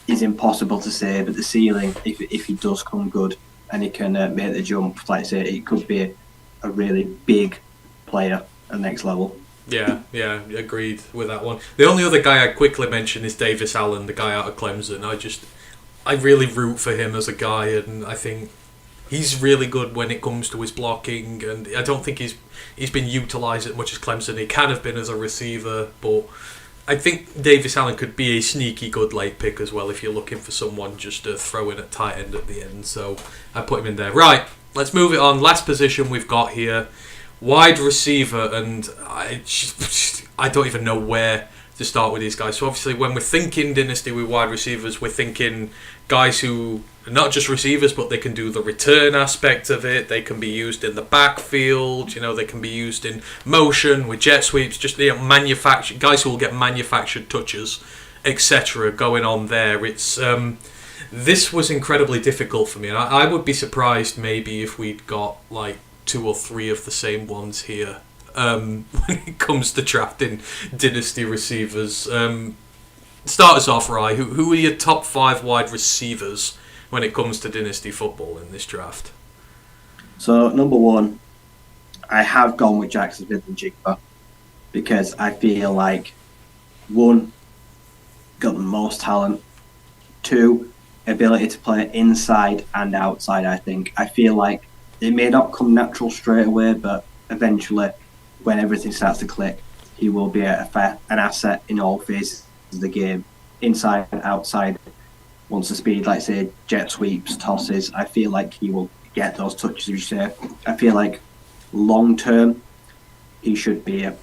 is impossible to say, but the ceiling, if he does come good and he can make the jump, like I say, it could be a really big player at the next level. Yeah, agreed with that one. The only other guy I'd quickly mention is Davis Allen, the guy out of Clemson. I really root for him as a guy, and I think he's really good when it comes to his blocking, and I don't think he's been utilised as much as Clemson. He can have been as a receiver, but I think Davis Allen could be a sneaky good late pick as well if you're looking for someone just to throw in at tight end at the end. So I put him in there. Right, let's move it on. Last position we've got here, wide receiver, and I don't even know where to start with these guys. So obviously when we're thinking dynasty with wide receivers, we're thinking guys who are not just receivers, but they can do the return aspect of it. They can be used in the backfield. They can be used in motion with jet sweeps. Just manufactured guys who will get manufactured touches, etc. going on there. It's this was incredibly difficult for me, and I would be surprised maybe if we'd got like 2 or 3 of the same ones here when it comes to drafting dynasty receivers. Start us off, Rye. Who are your top 5 wide receivers when it comes to dynasty football in this draft? So number 1, I have gone with Jackson Smith-Njigba because I feel like 1, got the most talent, 2, ability to play inside and outside. I feel like it may not come natural straight away, but eventually, when everything starts to click, he will be an asset in all phases of the game, inside and outside. Once the speed, like say jet sweeps, tosses, I feel like he will get those touches. You say, I feel like long term, he should be a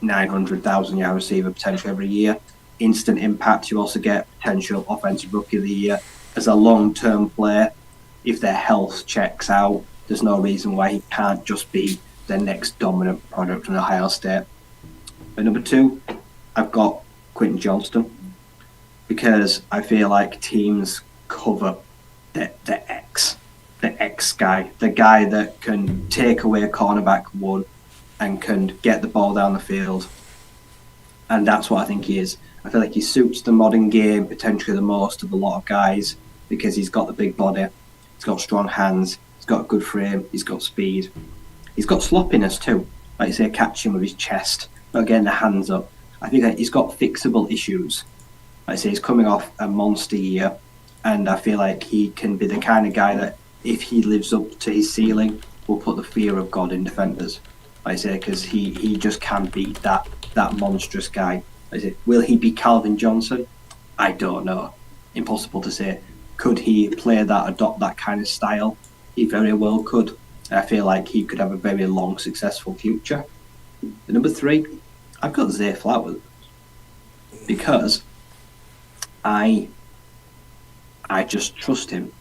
900,000 yard receiver potentially every year. Instant impact. You also get potential offensive rookie of the year as a long term player. If their health checks out, there's no reason why he can't just be the next dominant product in Ohio State. But number 2, I've got Quentin Johnston because I feel like teams cover the X guy, the guy that can take away a cornerback 1 and can get the ball down the field. And that's what I think he is. I feel like he suits the modern game potentially the most of a lot of guys because he's got the big body, he's got strong hands, he's got a good frame, he's got speed. He's got sloppiness too, like you say, catching with his chest, not getting the hands up. I think that he's got fixable issues. Like I say, he's coming off a monster year, and I feel like he can be the kind of guy that if he lives up to his ceiling, will put the fear of God in defenders. I say, because he just can't beat that monstrous guy. I say, will he be Calvin Johnson? I don't know. Impossible to say. Could he play that, adopt that kind of style? He very well could. I feel like he could have a very long, successful future. The number 3, I've got Zay Flowers, because I just trust him.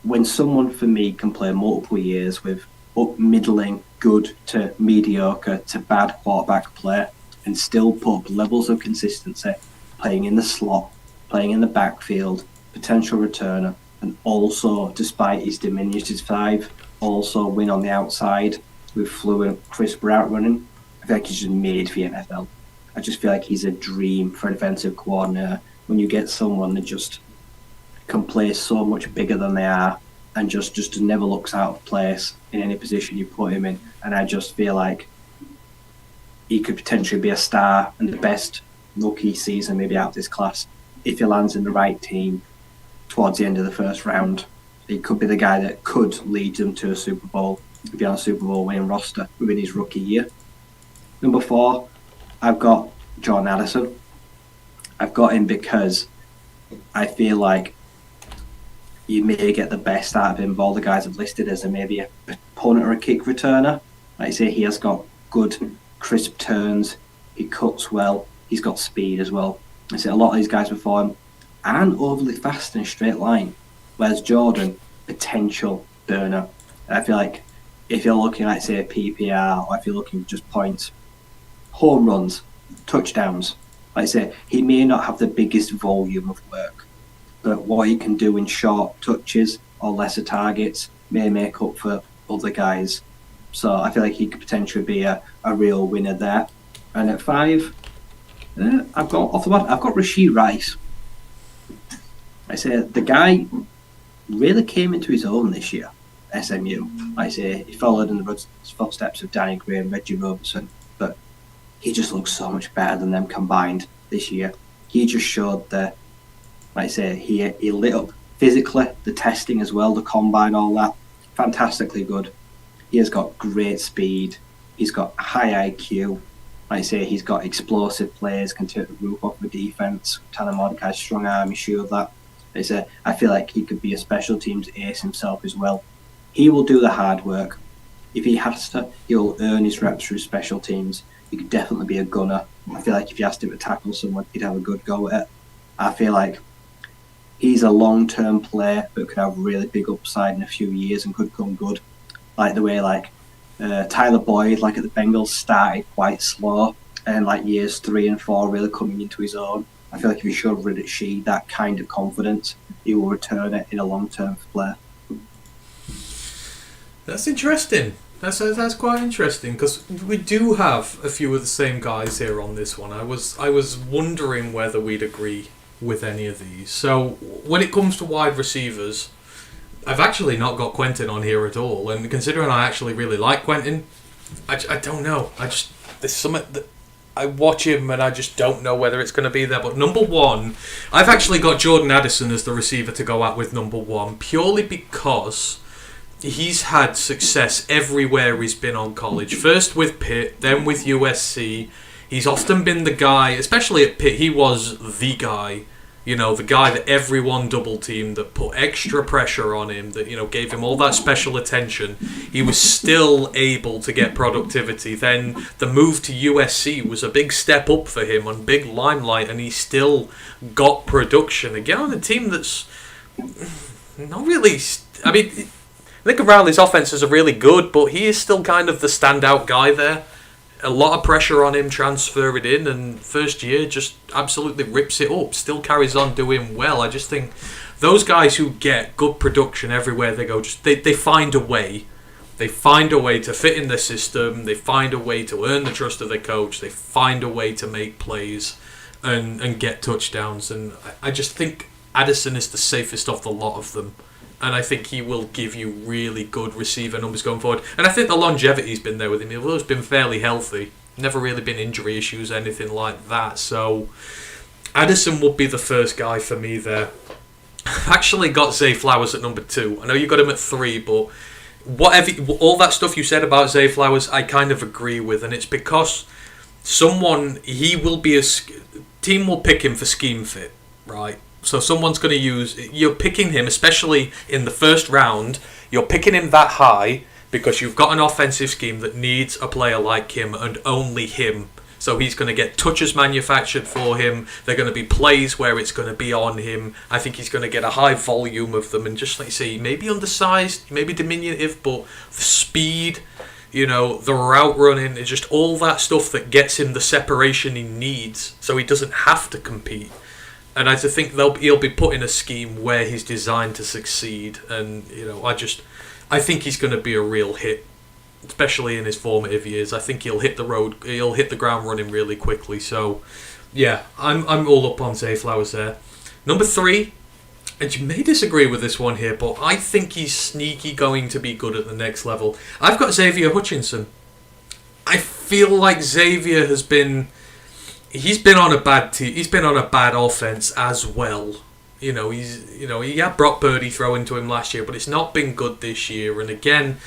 When someone for me can play multiple years with up middling, good to mediocre to bad quarterback play and still put up levels of consistency, playing in the slot, playing in the backfield, potential returner, and also, despite his diminished 5, also win on the outside with fluent, crisp route running, I feel like he's just made for the NFL. I just feel like he's a dream for a defensive coordinator when you get someone that just can play so much bigger than they are and just never looks out of place in any position you put him in. And I just feel like he could potentially be a star and the best rookie season maybe out of this class if he lands in the right team towards the end of the first round. He could be the guy that could lead them to a Super Bowl, be on a Super Bowl winning roster within his rookie year. Number 4, I've got Jordan Addison. I've got him because I feel like you may get the best out of him of all the guys I've listed as maybe a punt or a kick returner. Like I say, he has got good, crisp turns. He cuts well. He's got speed as well. I say a lot of these guys before him aren't overly fast in a straight line, whereas Jordan, potential burner. And I feel like if you're looking at, say, a PPR, or if you're looking at just points, home runs, touchdowns, like I say, he may not have the biggest volume of work, but what he can do in short touches or lesser targets may make up for other guys. So I feel like he could potentially be a real winner there. And at 5, I've got Rashee Rice. I say the guy really came into his own this year. SMU. I say he followed in the footsteps of Danny Gray and Reggie Roberson, but he just looks so much better than them combined this year. He just showed that. Like I say, he lit up physically, the testing as well, the combine, all that. Fantastically good. He has got great speed. He's got high IQ. Like I say, he's got explosive players, can take the roof off the defense. Tanner Mordecai's strong arm, he showed that. Like I say, I feel like he could be a special teams ace himself as well. He will do the hard work. If he has to, he'll earn his reps through special teams. He could definitely be a gunner. I feel like if you asked him to tackle someone, he'd have a good go at it. I feel like he's a long-term player but could have really big upside in a few years and could come good. Like the way Tyler Boyd, at the Bengals, started quite slow and years 3 and 4 really coming into his own. I feel like if you showed Rashee that kind of confidence, he will return it in a long-term play. That's interesting. That's quite interesting because we do have a few of the same guys here on this one. I was wondering whether we'd agree with any of these. So when it comes to wide receivers, I've actually not got Quentin on here at all, and considering I actually really like Quentin, I don't know. There's something that I watch him and I just don't know whether it's going to be there. But number 1, I've actually got Jordan Addison as the receiver to go out with number 1, purely because he's had success everywhere he's been on college. First with Pitt, then with USC. He's often been the guy, especially at Pitt, he was the guy, the guy that everyone double-teamed, that put extra pressure on him, that, gave him all that special attention. He was still able to get productivity. Then the move to USC was a big step up for him on big limelight, and he still got production. Again, on a team that's not really... I think Riley's offenses are really good, but he is still kind of the standout guy there. A lot of pressure on him, transferred in, and first year just absolutely rips it up. Still carries on doing well. I just think those guys who get good production everywhere they go, they find a way. They find a way to fit in the system. They find a way to earn the trust of their coach. They find a way to make plays and get touchdowns. And I just think Addison is the safest of the lot of them. And I think he will give you really good receiver numbers going forward. And I think the longevity's been there with him. He's always been fairly healthy. Never really been injury issues, anything like that. So Addison would be the first guy for me there. I've actually got Zay Flowers at number 2. I know you got him at 3, but all that stuff you said about Zay Flowers, I kind of agree with, and it's because team will pick him for scheme fit, right? So someone's going to you're picking him, especially in the first round, you're picking him that high because you've got an offensive scheme that needs a player like him and only him. So he's going to get touches manufactured for him. They're going to be plays where it's going to be on him. I think he's going to get a high volume of them. And just like you say, maybe undersized, maybe diminutive, but the speed, the route running, is just all that stuff that gets him the separation he needs so he doesn't have to compete. And I think he'll be put in a scheme where he's designed to succeed. And, I think he's going to be a real hit, especially in his formative years. I think he'll hit the ground running really quickly. So, yeah, I'm all up on Zay Flowers there. Number 3, and you may disagree with this one here, but I think he's sneaky going to be good at the next level. I've got Xavier Hutchinson. I feel like Xavier he's been on a bad team. He's been on a bad offense as well. He had Brock Purdy throw into him last year, but it's not been good this year. And again,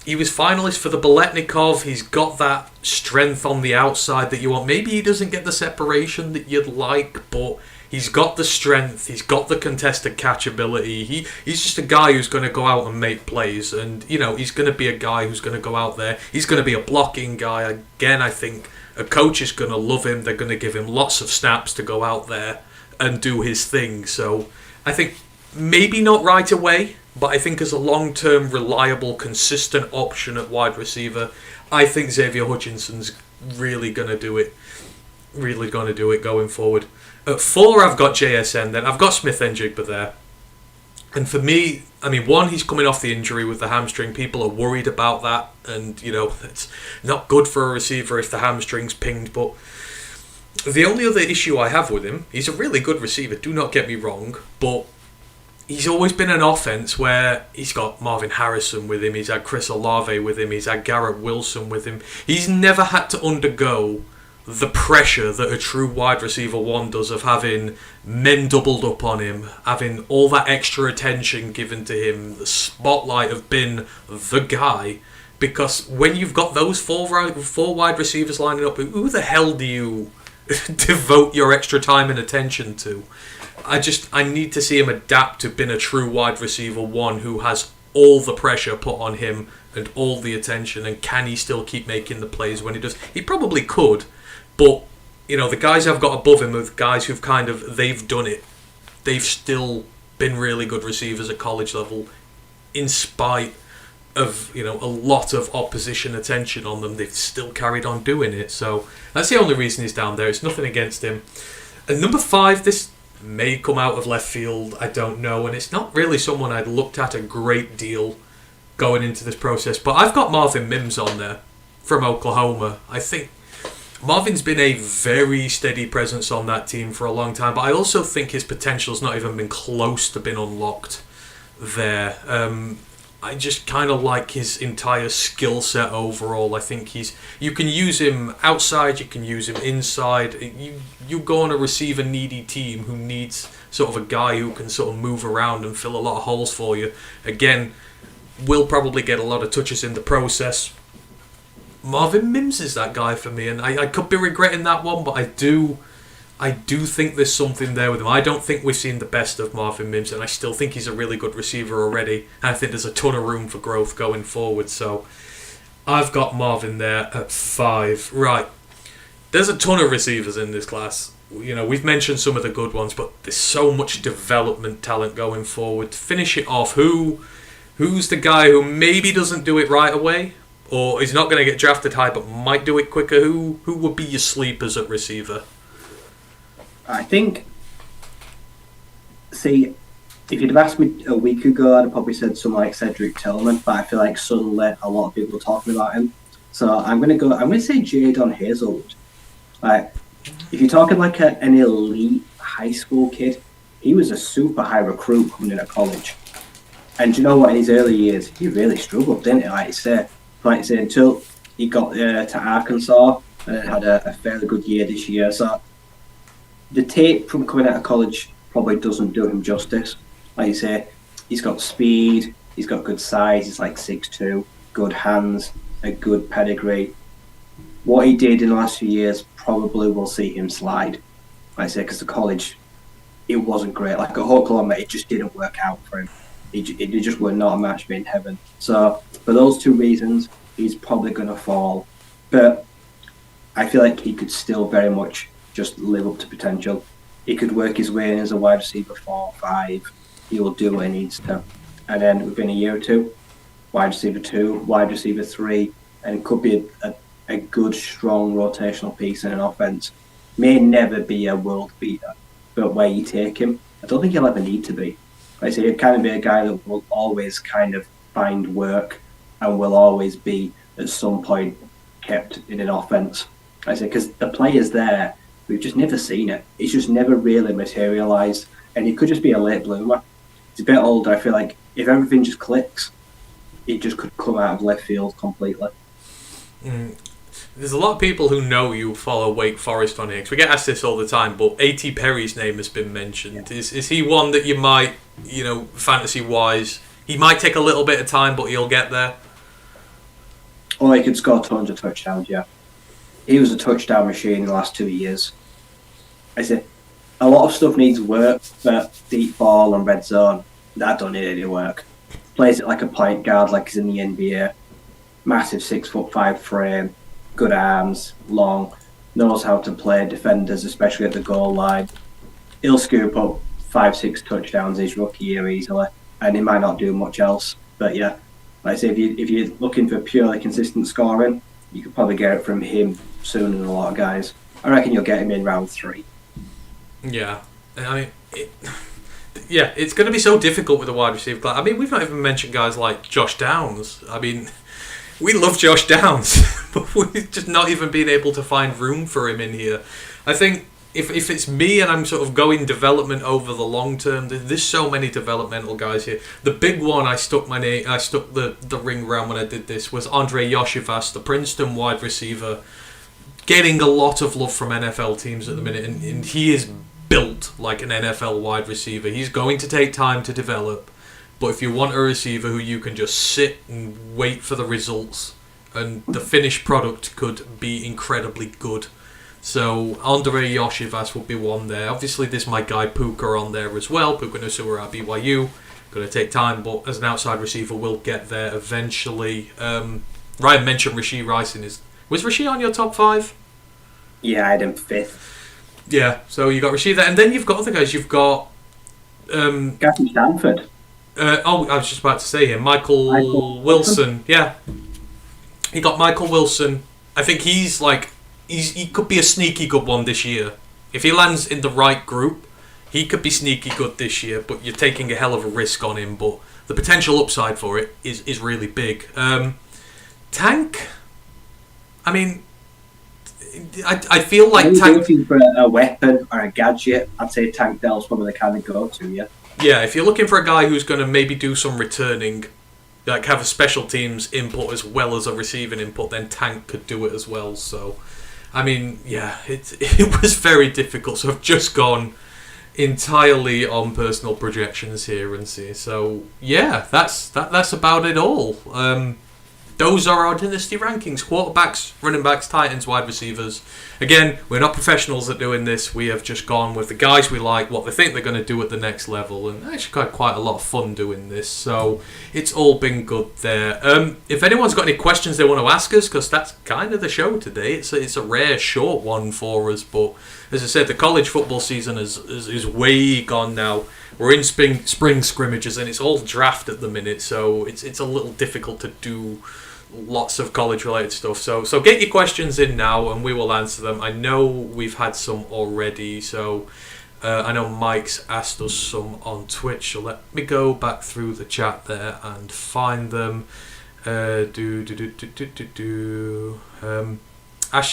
he was finalist for the Biletnikov. He's got that strength on the outside that you want. Maybe he doesn't get the separation that you'd like, but he's got the strength. He's got the contested catch ability. He's just a guy who's going to go out and make plays. And, he's going to be a guy who's going to go out there. He's going to be a blocking guy. Again, I think a coach is going to love him. They're going to give him lots of snaps to go out there and do his thing. So I think maybe not right away, but I think as a long-term, reliable, consistent option at wide receiver, I think Xavier Hutchinson's really going to do it. Really going to do it going forward. At 4, I've got JSN. Then I've got Smith-Njigba there. And for me, one, he's coming off the injury with the hamstring. People are worried about that. And, it's not good for a receiver if the hamstring's pinged. But the only other issue I have with him, he's a really good receiver, do not get me wrong. But he's always been an offense where he's got Marvin Harrison with him. He's had Chris Olave with him. He's had Garrett Wilson with him. He's never had to undergo the pressure that a true wide receiver 1 does of having men doubled up on him, having all that extra attention given to him, the spotlight of being the guy. Because when you've got those four wide receivers lining up, who the hell do you devote your extra time and attention to? I need to see him adapt to being a true wide receiver 1 who has all the pressure put on him and all the attention, and can he still keep making the plays when he does? He probably could. But, the guys I've got above him are the guys who've they've done it. They've still been really good receivers at college level in spite of, a lot of opposition attention on them. They've still carried on doing it. So that's the only reason he's down there. It's nothing against him. And number 5, this may come out of left field. I don't know. And it's not really someone I'd looked at a great deal going into this process. But I've got Marvin Mims on there from Oklahoma. I think Marvin's been a very steady presence on that team for a long time, but I also think his potential's not even been close to being unlocked there. I just kind of like his entire skill set overall. I think you can use him outside, you can use him inside. You go on a receiver needy team who needs sort of a guy who can sort of move around and fill a lot of holes for you. Again, will probably get a lot of touches in the process. Marvin Mims is that guy for me, and I could be regretting that one, but I do think there's something there with him. I don't think we've seen the best of Marvin Mims, and I still think he's a really good receiver already, and I think there's a ton of room for growth going forward, so I've got Marvin there at 5. Right, there's a ton of receivers in this class. We've mentioned some of the good ones, but there's so much development talent going forward. To finish it off, who's the guy who maybe doesn't do it right away, or is not going to get drafted high but might do it quicker? Who would be your sleepers at receiver? I think, if you'd have asked me a week ago, I'd have probably said someone like Cedric Tillman, but I feel like suddenly a lot of people are talking about him. So I'm going to say Jadon Hazelwood. Like, if you're talking like an elite high school kid, he was a super high recruit coming in at college. And do you know what, in his early years, he really struggled, didn't he? Like you say, until he got to Arkansas and had a fairly good year this year. So the tape from coming out of college probably doesn't do him justice. Like you say, he's got speed, he's got good size, he's like 6'2", good hands, a good pedigree. What he did in the last few years probably will see him slide. Like I say, because the college, it wasn't great. Like at Oklahoma, it just didn't work out for him. It just were not a match made in heaven. So for those two reasons, he's probably going to fall. But I feel like he could still very much just live up to potential. He could work his way in as a wide receiver 4 or 5. He will do what he needs to. And then within a year or two, wide receiver 2, wide receiver 3, and it could be a good, strong rotational piece in an offense. May never be a world beater, but where you take him, I don't think he'll ever need to be. Like I say, he'll kind of be a guy that will always kind of find work and will always be at some point kept in an offense. Like I say, because the player's there, we've just never seen it. It's just never really materialised, and he could just be a late bloomer. He's a bit older. I feel like if everything just clicks, it just could come out of left field completely. There's a lot of people who know you follow Wake Forest on here, because we get asked this all the time, but A.T. Perry's name has been mentioned. Is he one that you might, fantasy-wise, he might take a little bit of time, but he'll get there? Or he could score tons of touchdowns, yeah. He was a touchdown machine in the last 2 years. I say, a lot of stuff needs work, but deep ball and red zone, that don't need any work. Plays it like a point guard, like he's in the NBA. Massive 6'5" frame, good arms, long, knows how to play defenders, especially at the goal line. He'll scoop up 5-6 touchdowns his rookie year easily, and he might not do much else. But yeah, like I say, if you're looking for purely consistent scoring, you could probably get it from him sooner than a lot of guys. I reckon you'll get him in round 3. Yeah, I mean, it's going to be so difficult with a wide receiver class. I mean, we've not even mentioned guys like Josh Downs. I mean, we love Josh Downs, but we've just not even been able to find room for him in here. I think if it's me and I'm sort of going development over the long term, there's so many developmental guys here. The big one I stuck the ring around when I did this was Andre Yoshivas, the Princeton wide receiver, getting a lot of love from NFL teams at the minute, and he is built like an NFL wide receiver. He's going to take time to develop, but if you want a receiver who you can just sit and wait for the results, and the finished product could be incredibly good. So Andre Yoshivas would be one there. Obviously there's my guy Puka on there as well. Puka Nacua at BYU. Going to take time, but as an outside receiver we'll get there eventually. Ryan mentioned Rashee Rice in his... Was Rashee on your top 5? Yeah, I had him 5th. Yeah, so you got Rashee there, and then you've got other guys. You've got Gavin Stanford. I was just about to say him, Michael Wilson. Yeah, you got Michael Wilson. I think he's like he could be a sneaky good one this year. If he lands in the right group, he could be sneaky good this year. But you're taking a hell of a risk on him. But the potential upside for it is really big. Tank. I mean, I feel like Tank. Looking for a weapon or a gadget, I'd say Tank Dell's probably the kind of go-to. Yeah. Yeah, if you're looking for a guy who's going to maybe do some returning, like have a special teams input as well as a receiving input, then Tank could do it as well. So, I mean, yeah, it was very difficult. So I've just gone entirely on personal projections here and see. So yeah, that's about it all. Those are our dynasty rankings: quarterbacks, running backs, tight ends, wide receivers. Again, we're not professionals at doing this. We have just gone with the guys we like, what they think they're going to do at the next level, and actually had quite a lot of fun doing this. So it's all been good there. If anyone's got any questions they want to ask us, because that's kind of the show today. It's a rare short one for us, but as I said, the college football season is way gone now. We're in spring scrimmages, and it's all draft at the minute, so it's a little difficult to do lots of college related stuff. So get your questions in now and we will answer them. I know we've had some already, so I know Mike's asked us some on Twitch, so let me go back through the chat there and find them. Ash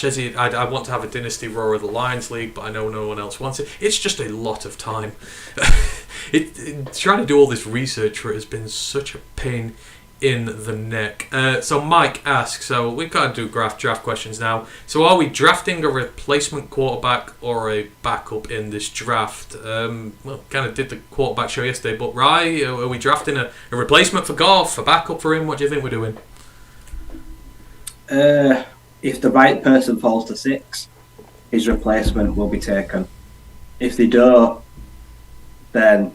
says I want to have a Dynasty Roar of the Lions League, but I know no one else wants it. It's just a lot of time. Trying to do all this research for it has been such a pain in the neck. So Mike asks, so we've got to do draft questions now. So are we drafting a replacement quarterback or a backup in this draft? Well, kind of did the quarterback show yesterday, but Rye, are we drafting a replacement for Goff, a backup for him? What do you think we're doing? If the right person falls to 6, his replacement will be taken. If they don't, then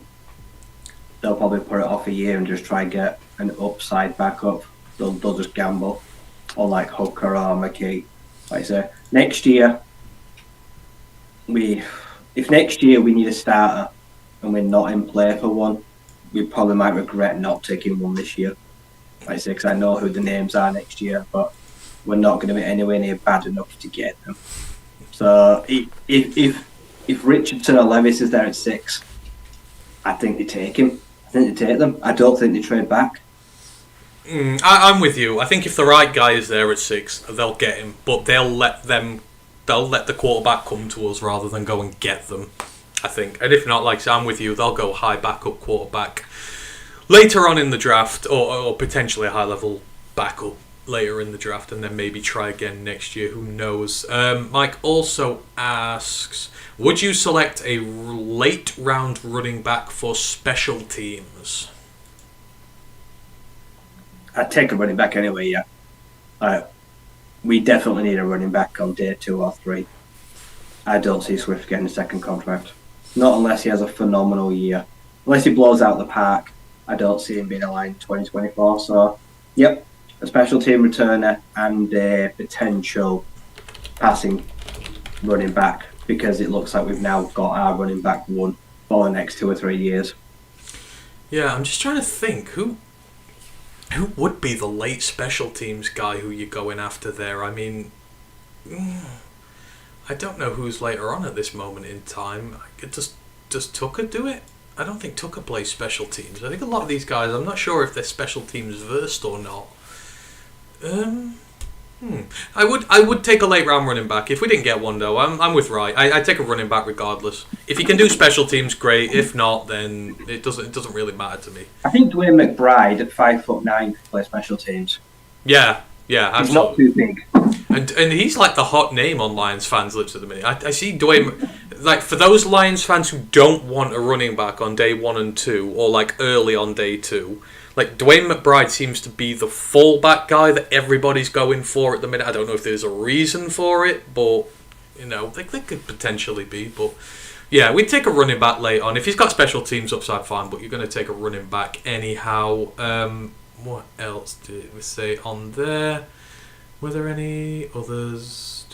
they'll probably put it off a year and just try and get an upside backup. They'll just gamble on like Hooker or McKee. Like I say, next year, if next year we need a starter and we're not in play for one, we probably might regret not taking one this year. Like I say, because I know who the names are next year, but we're not going to be anywhere near bad enough to get them. So if Richardson or Levis is there at 6, I think they take him. I think they take them. I don't think they trade back. I'm with you. I think if the right guy is there at 6, they'll get him, but they'll let the quarterback come to us rather than go and get them, I think. And if not, like I'm with you, they'll go high backup quarterback later on in the draft, or potentially a high level backup later in the draft, and then maybe try again next year. Who knows? Mike also asks, would you select a late round running back for special teams? I'd take a running back anyway, yeah. We definitely need a running back on day 2 or 3. I don't see Swift getting a second contract. Not unless he has a phenomenal year. Unless he blows out the park, I don't see him being aligned in 2024. So, yep, a special team returner and a potential passing running back, because it looks like we've now got our running back 1 for the next 2 or 3 years. Yeah, I'm just trying to think who would be the late special teams guy who you're going after there. I mean, I don't know who's later on at this moment in time. Does Tucker do it? I don't think Tucker plays special teams. I think a lot of these guys, I'm not sure if they're special teams versed or not. I would take a late round running back. If we didn't get one though, I'm with Rye. I'd take a running back regardless. If he can do special teams, great. If not, then it doesn't really matter to me. I think Dwayne McBride at 5'9" can play special teams. Yeah, absolutely. He's not too big. And he's like the hot name on Lions fans' lips at the minute. I see Dwayne, like for those Lions fans who don't want a running back on day 1 and 2, or like early on day 2. Like, Dwayne McBride seems to be the fullback guy that everybody's going for at the minute. I don't know if there's a reason for it, but, you know, they could potentially be. But, yeah, we'd take a running back late on. If he's got special teams upside, fine, but you're going to take a running back anyhow. What else did we say on there? Were there any others?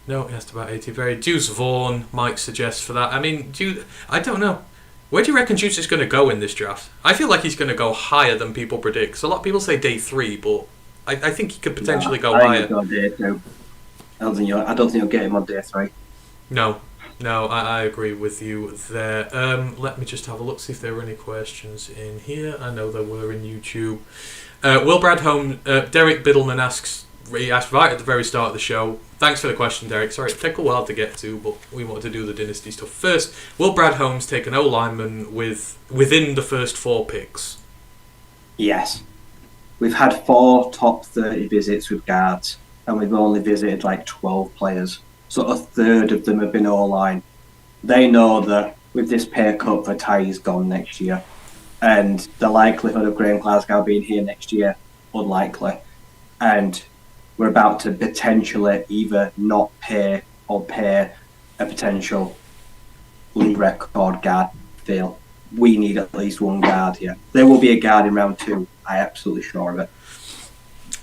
No, he asked about 80. Very Deuce Vaughn, Mike suggests for that. I mean, I don't know. Where do you reckon Juice is going to go in this draft? I feel like he's going to go higher than people predict. So a lot of people say day 3, but I think he could potentially go higher. I think day 2. I don't think you'll get him on day 3. No, I agree with you there. Let me just have a look, see if there were any questions in here. I know there were in YouTube. Will Bradholm, Derek Biddleman asks, he asked right at the very start of the show. Thanks for the question, Derek. Sorry, it took a while to get to, but we wanted to do the Dynasty stuff first. Will Brad Holmes take an O-lineman within the first 4 picks? Yes. We've had 4 top 30 visits with guards, and we've only visited like 12 players. So a third of them have been O-line. They know that with this pay cut, Vitae's gone next year, and the likelihood of Graham Glasgow being here next year, unlikely. And we're about to potentially either not pay or pay a potential league record guard deal. We need at least 1 guard here. There will be a guard in round 2. I'm absolutely sure of it.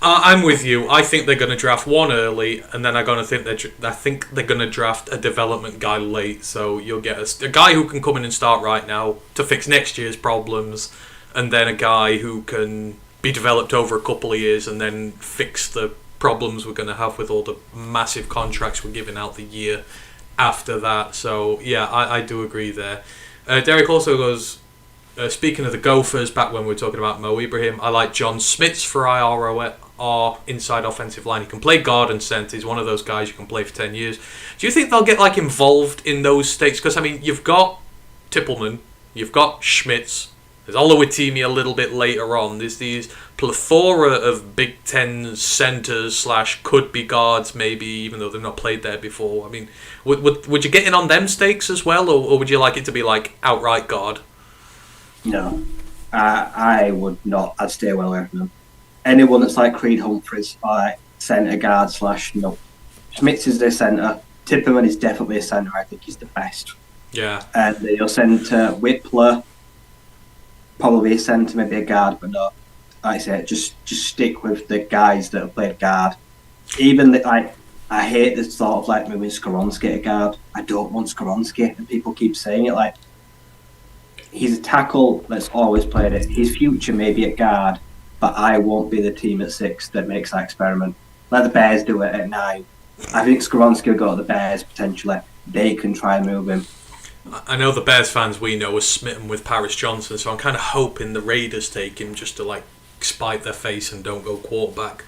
I'm with you. I think they're going to draft 1 early, and then I think they're going to draft a development guy late. So you'll get a guy who can come in and start right now to fix next year's problems, and then a guy who can be developed over a couple of years and then fix the problems we're going to have with all the massive contracts we're giving out the year after that. So yeah, I do agree there. Derek also goes, speaking of the Gophers, back when we were talking about Mo Ibrahim, I like John Smits for IR inside offensive line. He can play guard and centre. He's one of those guys you can play for 10 years. Do you think they'll get involved in those stakes? Because I mean, you've got Tippelman, you've got Schmitz, There's Olowatimi a little bit later on. There's these plethora of Big Ten centres / could be guards, maybe, even though they've not played there before. I mean, would you get in on them stakes as well, or would you like it to be like outright guard? No, I would not. I'd stay well away from them. Anyone that's like Creed Humphreys, like centre guard / no. Schmitz is their centre. Tipperman is definitely a centre. I think he's the best. Yeah. And your centre, Whippler, probably a centre, maybe a guard, but no. Like I said, just stick with the guys that have played guard. Even I hate the thought of like moving Skoronski at guard. I don't want Skoronski, and people keep saying it. Like, he's a tackle that's always played it. His future may be at guard, but I won't be the team at 6 that makes that experiment. Let the Bears do it at 9. I think Skoronski will go to the Bears potentially. They can try and move him. I know the Bears fans we know are smitten with Paris Johnson, so I'm kind of hoping the Raiders take him just to like spite their face and don't go quarterback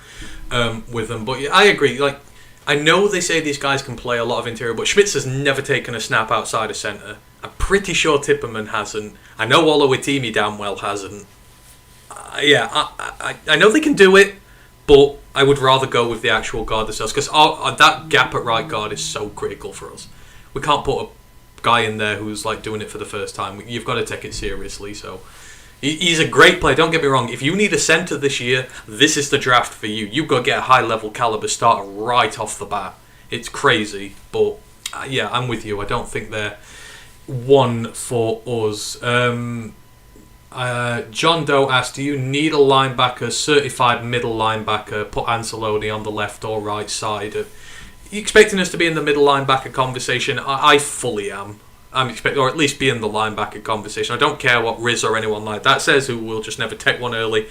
with them. But yeah, I agree. Like, I know they say these guys can play a lot of interior, but Schmitz has never taken a snap outside of centre. I'm pretty sure Tipperman hasn't. I know Olowatimi damn well hasn't. I know they can do it, but I would rather go with the actual guard themselves, because that gap at right guard is so critical for us. We can't put a guy in there who's like doing it for the first time. You've got to take it seriously. So he's a great player, don't get me wrong. If you need a centre this year, this is the draft for you. You've got to get a high level caliber starter right off the bat. It's crazy, but yeah, I'm with you. I don't think they're one for us. John Doe asked, do you need a linebacker, certified middle linebacker, put Anceloni on the left or right side? Are you expecting us to be in the middle linebacker conversation? I fully am. I'm expecting, or at least be in the linebacker conversation. I don't care what Riz or anyone like that says, who will just never take one early.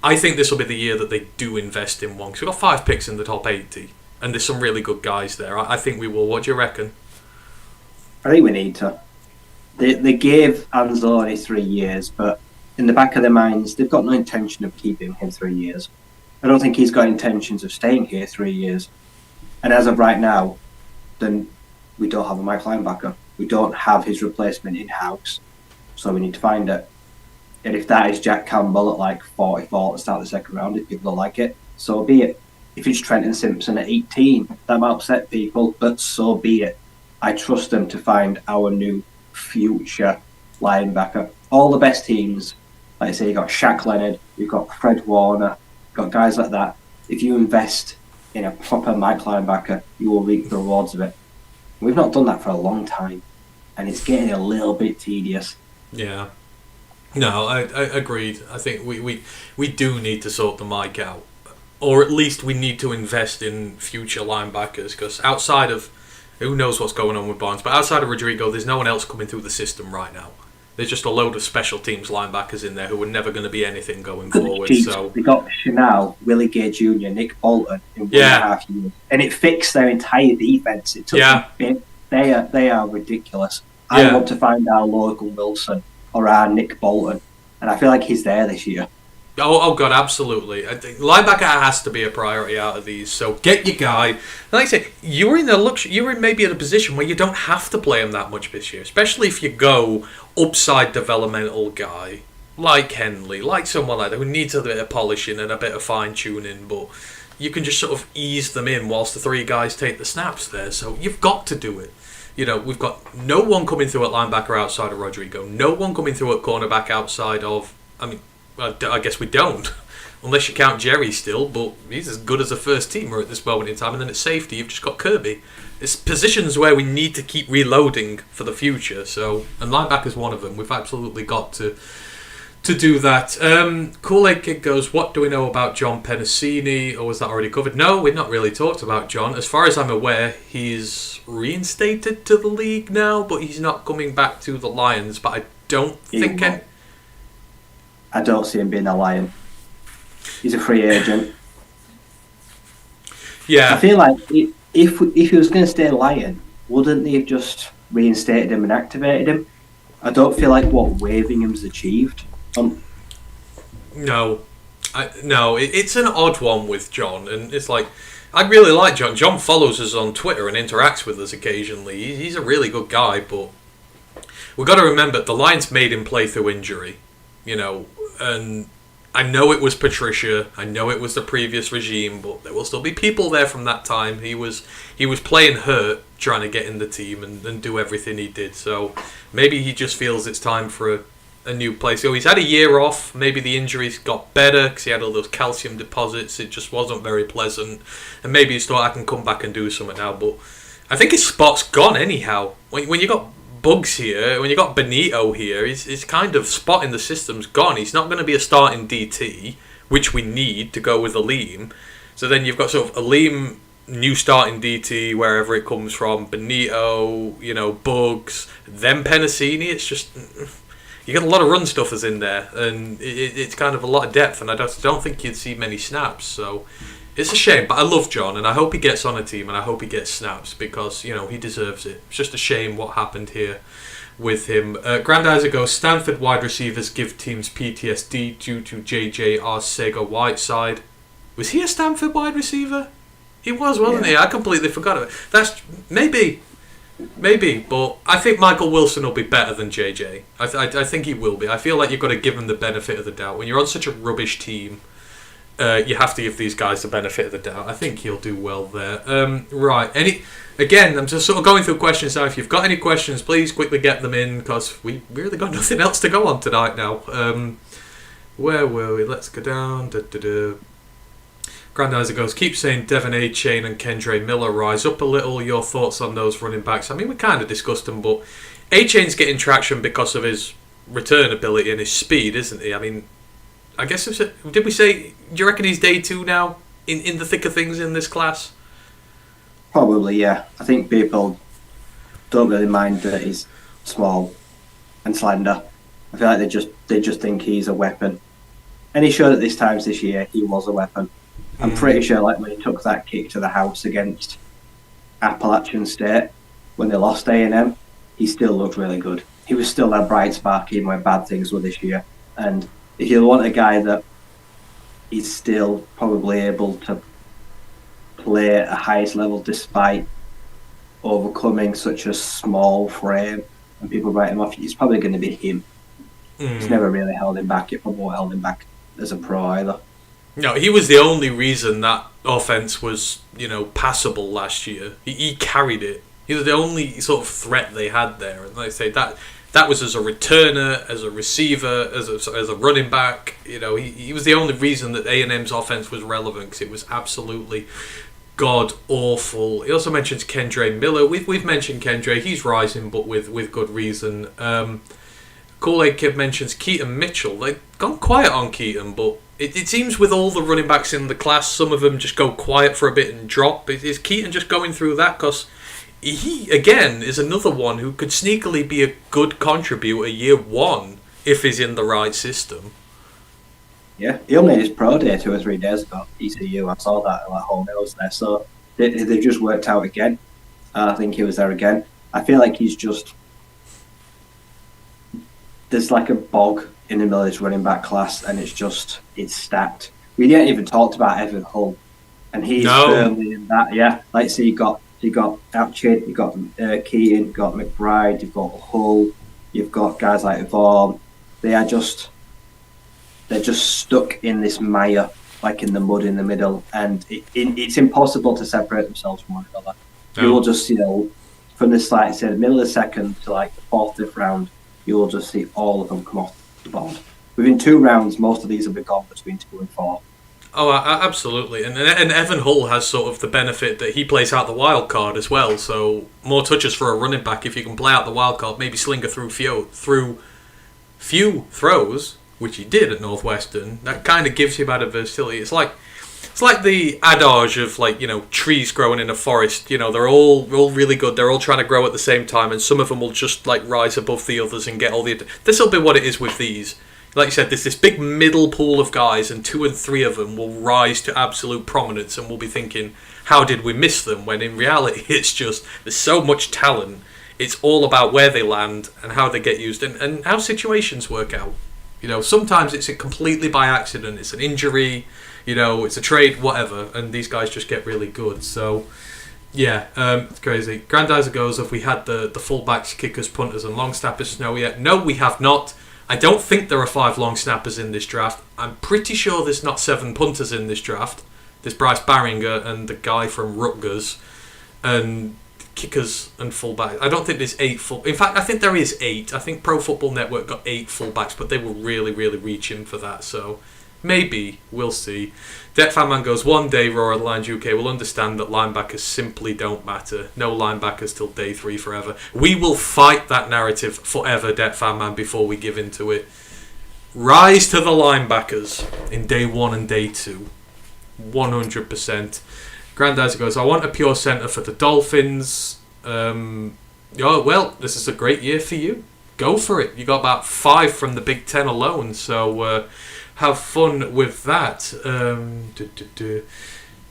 I think this will be the year that they do invest in one, because we've got 5 picks in the top 80, and there's some really good guys there. I think we will. What do you reckon? I think we need to. They gave Anzalone 3 years, but in the back of their minds, they've got no intention of keeping him 3 years. I don't think he's got intentions of staying here 3 years. And as of right now, then we don't have a Mike linebacker. We don't have his replacement in-house, so we need to find it. And if that is Jack Campbell at like 44 to start the second round, if people don't like it, so be it. If it's Trenton Simpson at 18, that might upset people, but so be it. I trust them to find our new future linebacker. All the best teams, like I say, you've got Shaq Leonard, you've got Fred Warner, you've got guys like that. If you invest in a proper Mike linebacker, you will reap the rewards of it. We've not done that for a long time, and it's getting a little bit tedious. Yeah. No, I agreed. I think we do need to sort the Mike out. Or at least we need to invest in future linebackers, because outside of, who knows what's going on with Barnes, but outside of Rodrigo, there's no one else coming through the system right now. There's just a load of special teams linebackers in there who are never going to be anything going forward. So we got Chanel, Willie Gay Jr., Nick Bolton in 1.5 years, and it fixed their entire defense. It took a bit. They are ridiculous. I want to find our local Wilson or our Nick Bolton, and I feel like he's there this year. Oh God, absolutely. I think linebacker has to be a priority out of these. So get your guy. Like I say, you're in maybe in a position where you don't have to play him that much this year, especially if you go upside developmental guy like Henley, like someone like that who needs a bit of polishing and a bit of fine tuning, but you can just sort of ease them in whilst the 3 guys take the snaps there. So you've got to do it. You know, we've got no one coming through at linebacker outside of Rodrigo, no one coming through at cornerback outside of, I guess we don't, unless you count Jerry still, but he's as good as a first teamer at this moment in time. And then at safety, you've just got Kirby. It's positions where we need to keep reloading for the future. So, and linebacker's one of them. We've absolutely got to do that. Kool-Aid Kid goes, what do we know about John Penasini? Or was that already covered? No, we've not really talked about John. As far as I'm aware, he's reinstated to the league now, but he's not coming back to the Lions. But I don't think... I don't see him being a Lion. He's a free agent. Yeah. I feel like if he was going to stay a Lion, wouldn't they have just reinstated him and activated him? I don't feel like what waiving him's achieved. No. It's an odd one with John, and it's like, I really like John. John follows us on Twitter and interacts with us occasionally. He's a really good guy, but we've got to remember the Lions made him play through injury. and I know it was Patricia, I know it was the previous regime, but there will still be people there from that time. He was playing hurt, trying to get in the team and do everything he did. So maybe he just feels it's time for a new place. So he's had a year off. Maybe the injuries got better because he had all those calcium deposits. It just wasn't very pleasant. And maybe he thought, I can come back and do something now. But I think his spot's gone anyhow. When you got Bugs here, when you got Benito here, his kind of spot in the system's gone. He's not going to be a starting DT, which we need to go with Aleem. So then you've got sort of Aleem, new starting DT, wherever it comes from, Benito, Bugs, then Penasini. It's just, you got a lot of run stuffers in there, and it's kind of a lot of depth, and I don't think you'd see many snaps. So it's a shame, but I love John, and I hope he gets on a team, and I hope he gets snaps, because, he deserves it. It's just a shame what happened here with him. Grandizer goes, Stanford wide receivers give teams PTSD due to J.J. Arcega-Whiteside. Was he a Stanford wide receiver? He was, wasn't he? I completely forgot of it. That's maybe, but I think Michael Wilson will be better than JJ. I think he will be. I feel like you've got to give him the benefit of the doubt. When you're on such a rubbish team, you have to give these guys the benefit of the doubt. I think he'll do well there. Right. Again, I'm just sort of going through questions now. If you've got any questions, please quickly get them in, because we really got nothing else to go on tonight now. Where were we? Let's go down. Grandizer goes, keep saying Devon A-Chain and Kendre Miller rise up a little. Your thoughts on those running backs? I mean, we kind of discussed them, but A-Chain's getting traction because of his return ability and his speed, isn't he? I mean, I guess, did we say, do you reckon he's day 2 now in the thick of things in this class? Probably, yeah. I think people don't really mind that he's small and slender. I feel like they just think he's a weapon. And he showed at this times this year he was a weapon. I'm pretty sure, like, when he took that kick to the house against Appalachian State, when they lost A&M, he still looked really good. He was still that bright spark even when bad things were this year. And if you want a guy that is still probably able to play at a highest level despite overcoming such a small frame and people write him off, it's probably going to be him. It's never really held him back. It probably won't held him back as a pro either. No, he was the only reason that offense was, passable last year. He carried it. He was the only sort of threat they had there. And like I say, that was as a returner, as a receiver, as a running back. He was the only reason that A&M's offense was relevant, because it was absolutely god awful. He also mentions Kendre Miller. We've mentioned Kendre. He's rising, but with good reason. Kool-Aid Kid mentions Keaton Mitchell. They've gone quiet on Keaton, but it seems with all the running backs in the class, some of them just go quiet for a bit and drop. Is Keaton just going through that? Because he, again, is another one who could sneakily be a good contributor year 1 if he's in the right system. Yeah, he only made his pro day 2 or 3 days ago. ECU, I saw that like whole nose there. So they've just worked out again. I think he was there again. I feel like he's just... There's like a bog in the middle of this running back class, and it's stacked. We didn't even talk about Evan Hull, and he's firmly in that. Yeah, like so you got Atchid, you got Keaton, you got McBride, you've got Hull, you've got guys like Vaughan. They're just stuck in this mire, like in the mud in the middle, and it's impossible to separate themselves from one another. No. You'll just from this, like I said, middle of the second to like the 4th, 5th round, you'll just see all of them come off the board. Within 2 rounds, most of these will be gone between 2 and 4. Oh, absolutely. And Evan Hull has sort of the benefit that he plays out the wild card as well. So more touches for a running back if you can play out the wild card, maybe slinger through few throws, which he did at Northwestern. That kind of gives him out of versatility. It's like the adage of trees growing in a forest. They're all really good. They're all trying to grow at the same time, and some of them will just rise above the others and get all the. This will be what it is with these. Like you said, there's this big middle pool of guys, and 2 and 3 of them will rise to absolute prominence, and we'll be thinking, how did we miss them? When in reality, it's just there's so much talent. It's all about where they land and how they get used, and how situations work out. Sometimes it's completely by accident. It's an injury. It's a trade, whatever, and these guys just get really good. So, yeah, it's crazy. Grandizer goes, have we had the fullbacks, kickers, punters, and long snappers now yet? No, we have not. I don't think there are 5 long snappers in this draft. I'm pretty sure there's not 7 punters in this draft. There's Bryce Barringer and the guy from Rutgers, and kickers and fullbacks. I don't think there's 8 full. In fact, I think there is 8. I think Pro Football Network got 8 fullbacks, but they were really, really reaching for that. So maybe we'll see. Det Fan Man goes, one day Raw Lions UK will understand that linebackers simply don't matter. No linebackers till day 3 forever. We will fight that narrative forever, Det Fan Man, before we give into it. Rise to the linebackers in day 1 and day 2. 100%. Granddad goes, I want a pure centre for the Dolphins. Oh, well, this is a great year for you. Go for it. You got about 5 from the Big Ten alone, so have fun with that.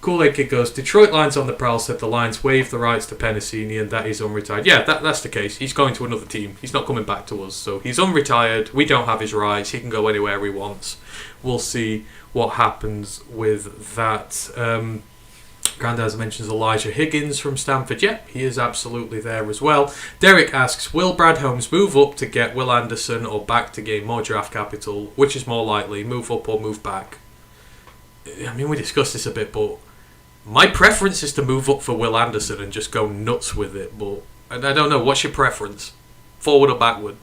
Kool-Aid Kid goes, Detroit Lions on the prowl said the Lions waived the rights to Penasini and that he's unretired. Yeah, that's the case. He's going to another team. He's not coming back to us. So he's unretired. We don't have his rights. He can go anywhere he wants. We'll see what happens with that. Grandaz mentions Elijah Higgins from Stanford. Yeah, he is absolutely there as well. Derek asks, will Brad Holmes move up to get Will Anderson or back to gain more draft capital? Which is more likely, move up or move back? I mean, we discussed this a bit, but my preference is to move up for Will Anderson and just go nuts with it. But I don't know, what's your preference? Forward or backward?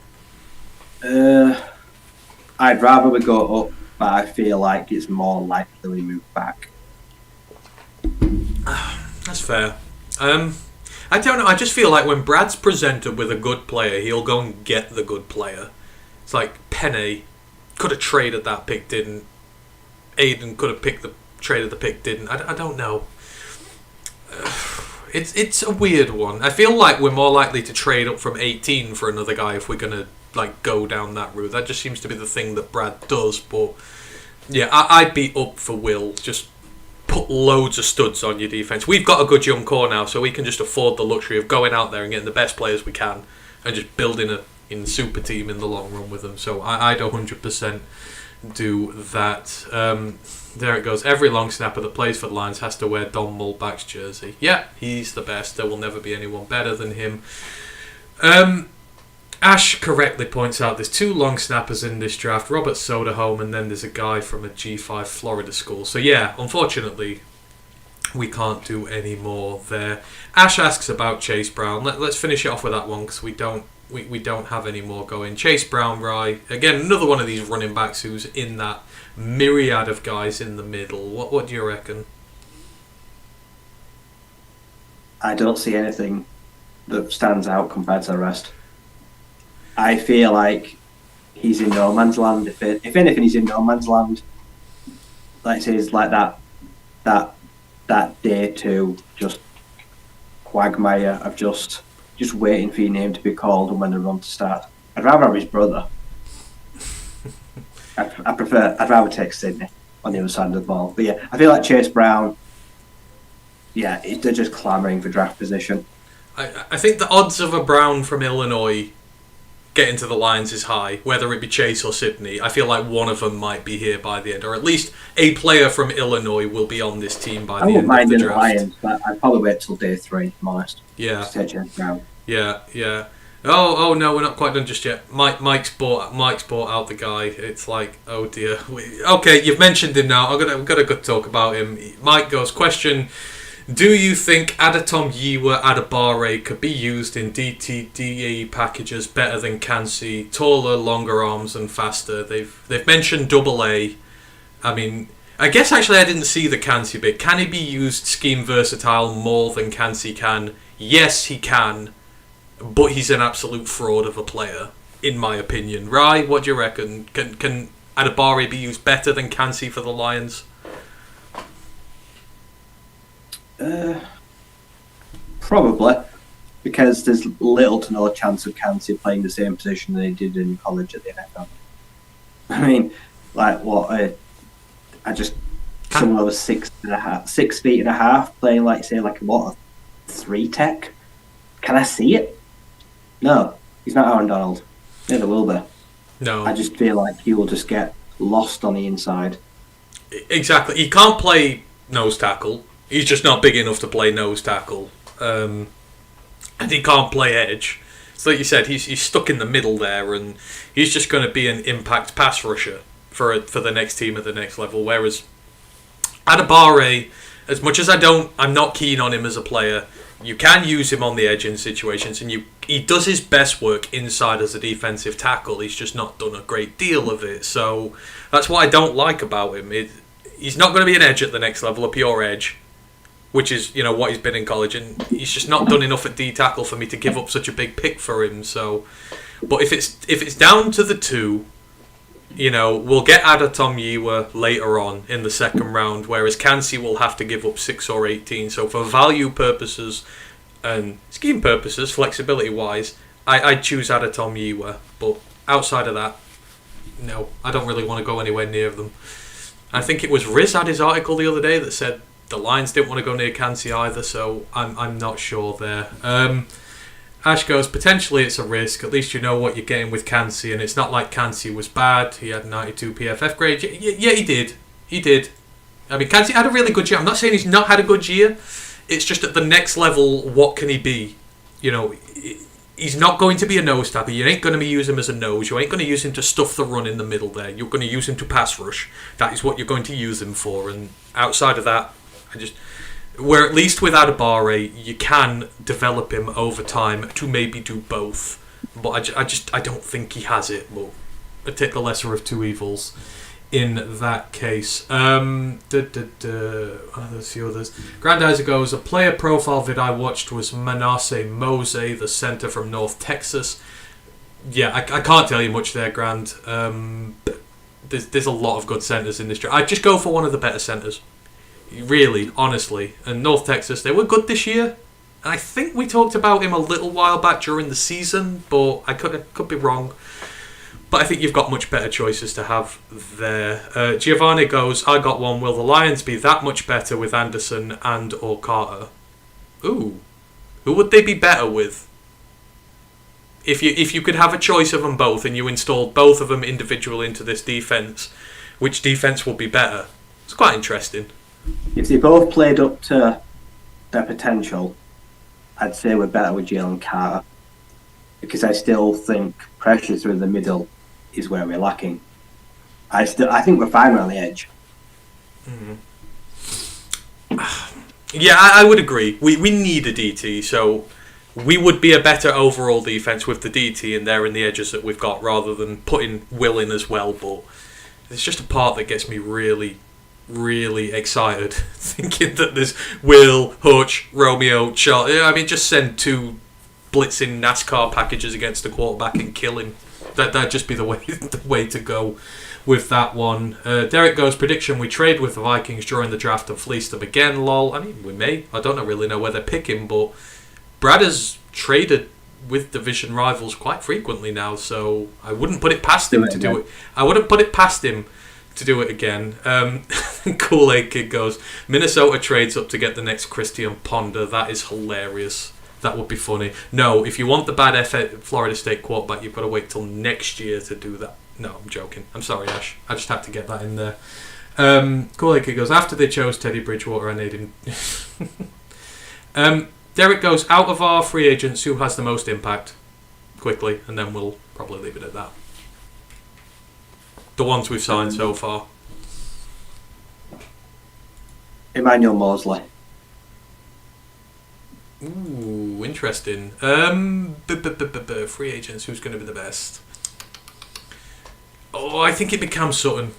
I'd rather we go up, but I feel like it's more likely we move back. That's fair. I don't know. I just feel like when Brad's presented with a good player, he'll go and get the good player. It's like Penny could have traded that pick, didn't. Aiden could have traded the pick, didn't. I don't know. It's a weird one. I feel like we're more likely to trade up from 18 for another guy if we're gonna go down that route. That just seems to be the thing that Brad does. But yeah, I'd be up for Will. Just put loads of studs on your defense. We've got a good young core now, so we can just afford the luxury of going out there and getting the best players we can and just building a super team in the long run with them. So I'd 100% do that. There it goes. Every long snapper that plays for the Lions has to wear Don Mulback's jersey. Yeah, he's the best. There will never be anyone better than him. Ash correctly points out there's 2 long snappers in this draft, Robert Soderholm, and then there's a guy from a G5 Florida school. So yeah, unfortunately, we can't do any more there. Ash asks about Chase Brown. Let's finish it off with that one because we don't have any more going. Chase Brown, Rye, again, another one of these running backs who's in that myriad of guys in the middle. What do you reckon? I don't see anything that stands out compared to the rest. I feel like he's in no man's land. If anything, he's in no man's land. Like it's like that day 2 just quagmire of just waiting for your name to be called and when the run to start. I'd rather have his brother. I'd rather take Sydney on the other side of the ball. But yeah, I feel like Chase Brown, yeah, they're just clamouring for draft position. I think the odds of a Brown from Illinois getting to the Lions is high, whether it be Chase or Sydney. I feel like one of them might be here by the end, or at least a player from Illinois will be on this team by the end of the draft. I wouldn't mind the Lions, but I'd probably wait till day 3, I'm honest. Yeah. Just take Chase Brown. Yeah. Oh no, we're not quite done just yet. Mike's bought out the guy. It's like, oh dear. Okay, you've mentioned him now. I've got a good talk about him. Mike goes, question: do you think Adatom Yiwa Adabare could be used in DTDE packages better than Kansi? Taller, longer arms, and faster. They've mentioned AA. I mean, I guess actually I didn't see the Kansi bit. Can he be used scheme versatile more than Kansi can? Yes, he can. But he's an absolute fraud of a player, in my opinion. Rye, what do you reckon? Can Adabare be used better than Kansi for the Lions? Probably, because there's little to no chance of Kansi playing the same position that he did in college at the NFL. I mean, like what? Someone was 6 feet and a half, playing like a 3 tech. Can I see it? No, he's not Aaron Donald. Never will be. No. I just feel like he will just get lost on the inside. Exactly. He can't play nose tackle. He's just not big enough to play nose tackle. And he can't play edge. So like you said, he's stuck in the middle there, and he's just going to be an impact pass rusher for the next team at the next level. Whereas Adebawore, as much as I'm not keen on him as a player. You can use him on the edge in situations, and he does his best work inside as a defensive tackle. He's just not done a great deal of it. So that's what I don't like about him. He's not going to be an edge at the next level, a pure edge, which is what he's been in college, and he's just not done enough at D tackle for me to give up such a big pick for him. So, but if it's down to the two, we'll get Adetomiwa later on in the second round, whereas Kansi will have to give up 6 or 18. So for value purposes and scheme purposes, flexibility-wise, I'd choose Adetomiwa. But outside of that, no, I don't really want to go anywhere near them. I think it was Riz had his article the other day that said the Lions didn't want to go near Kansi either, so I'm not sure there. Ash goes, potentially it's a risk. At least you know what you're getting with Kansi, and it's not like Kansi was bad. He had 92 PFF grade. Yeah, he did. He did. I mean, Kansi had a really good year. I'm not saying he's not had a good year. It's just at the next level, what can he be? He's not going to be a nose tackle. You ain't going to be using him as a nose. You ain't going to use him to stuff the run in the middle there. You're going to use him to pass rush. That is what you're going to use him for. And outside of that, where at least with Adebawore, you can develop him over time to maybe do both. But I don't think he has it. But I take the lesser of two evils in that case. There's a few others. Grandizer goes, a player profile vid I watched was Manasseh Mose, the centre from North Texas. Yeah, I can't tell you much there, Grand. There's a lot of good centres in this draft. I'd just go for one of the better centres. Really, honestly. And North Texas, they were good this year. And I think we talked about him a little while back during the season, but I could be wrong. But I think you've got much better choices to have there. Giovanni goes, I got one. Will the Lions be that much better with Anderson and or Carter? Ooh. Who would they be better with? If you could have a choice of them both and you installed both of them individually into this defence, which defence would be better? It's quite interesting. If they both played up to their potential, I'd say we're better with Jalen Carter. Because I still think pressure through the middle is where we're lacking. I think we're fine around the edge. Mm-hmm. Yeah, I would agree. We need a DT, so we would be a better overall defense with the DT in there and the edges that we've got, rather than putting Will in as well. But it's just a part that gets me really, really excited, thinking that there's Will, Hutch, Romeo, Charlie. I mean, just send two blitzing NASCAR packages against the quarterback and kill him. That'd just be the way to go with that one. Derek goes, prediction, we trade with the Vikings during the draft and fleece them again, lol. I mean, we may. I don't really know where they're picking, but Brad has traded with division rivals quite frequently now, so I wouldn't put it past him to do it. I wouldn't put it past him to do it again. Kool-Aid Kid goes, Minnesota trades up to get the next Christian Ponder. That is hilarious. That would be funny. No, if you want the bad Florida State quarterback, you've got to wait till next year to do that. No, I'm joking. I'm sorry, Ash. I just had to get that in there. Kool-Aid Kid goes, after they chose Teddy Bridgewater and Aiden. Derek goes, out of our free agents, who has the most impact? Quickly, and then we'll probably leave it at that. The ones we've signed so far. Emmanuel Mosley. Ooh, interesting. Free agents, who's going to be the best? Oh, I think it'd be Cam Sutton.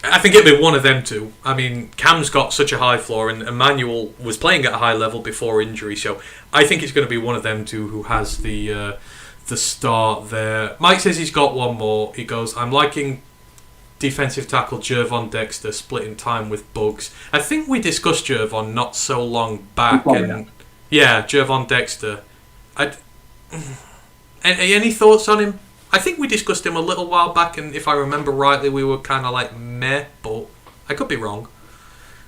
I think it'd be one of them two. I mean, Cam's got such a high floor, and Emmanuel was playing at a high level before injury, so I think it's going to be one of them two who has the start there. Mike says he's got one more. He goes, I'm liking defensive tackle Jervon Dexter splitting time with Bugs. I think we discussed Jervon not so long back, and yeah, Jervon Dexter. Any thoughts on him? I think we discussed him a little while back, and if I remember rightly, we were kind of like meh, but I could be wrong.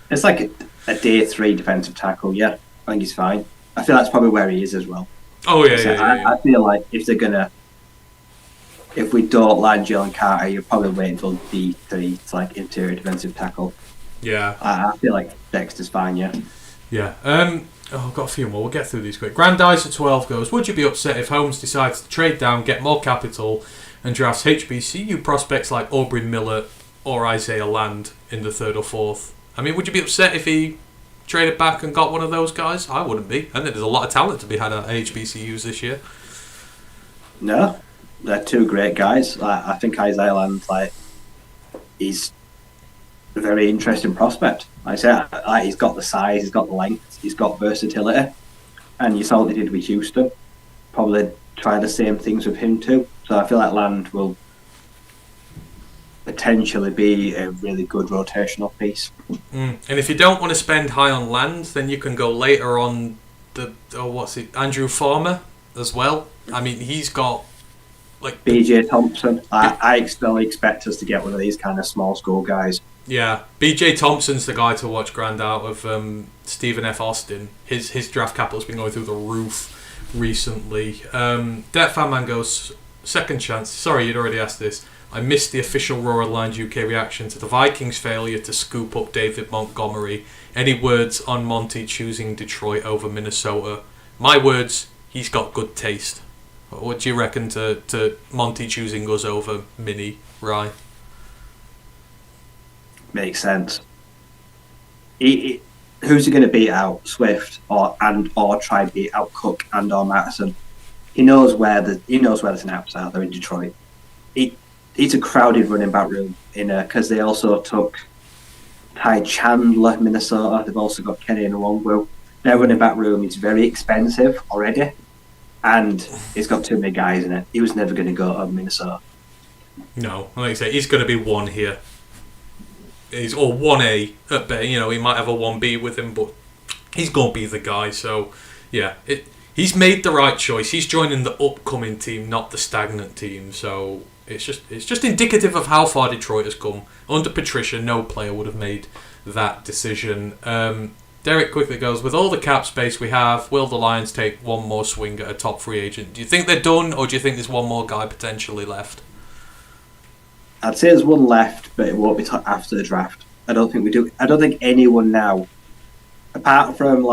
It's like a day 3 defensive tackle, yeah. I think he's fine. I feel that's probably where he is as well. Oh, yeah. I feel like if we don't land Jalen Carter, you're probably waiting until D3. It's like interior defensive tackle. Yeah. I feel like Dexter's fine, yeah. Yeah. I've got a few more. We'll get through these quick. Grandize at 12 goes, would you be upset if Holmes decides to trade down, get more capital, and drafts HBCU prospects like Aubrey Miller or Isaiah Land in the 3rd or 4th? I mean, would you be upset if he traded back and got one of those guys? I wouldn't be. I think there's a lot of talent to be had at HBCUs this year. No, they're two great guys. I think Isaiah Land, he's a very interesting prospect. Like I said, he's got the size, he's got the length, he's got versatility, and you saw what they did with Houston. Probably try the same things with him too. So I feel like Land will potentially be a really good rotational piece. And if you don't want to spend high on Land, then you can go later on Andrew Farmer as well. I mean, he's got BJ Thompson. I still expect us to get one of these kind of small school guys. Yeah, BJ Thompson's the guy to watch grand out of Stephen F. Austin. His draft capital's been going through the roof recently. Det Fanman goes, second chance. Sorry, you'd already asked this. I missed the official Roar Lines UK reaction to the Vikings' failure to scoop up David Montgomery. Any words on Monty choosing Detroit over Minnesota? My words, he's got good taste. What do you reckon to Monty choosing us over Minnie, Rye? Makes sense. Who's he going to beat out? Swift or try and beat out Cook and or Madison? He knows where the snaps are. They're in Detroit. It's a crowded running back room because they also took Ty Chandler, Minnesota. They've also got Kenny Nwangwu. Their running back room is very expensive already, and it's got too many guys in it. He was never going to go to Minnesota. No, like I say, he's going to be one here. He's or 1A at best. You know, he might have a 1B with him, but he's going to be the guy. So, yeah, he's made the right choice. He's joining the upcoming team, not the stagnant team. So it's just indicative of how far Detroit has come. Under Patricia, no player would have made that decision. Derek quickly goes, with all the cap space we have, will the Lions take one more swing at a top free agent? Do you think they're done, or do you think there's one more guy potentially left? I'd say there's one left, but it won't be after the draft. I don't think we do. I don't think anyone now, apart from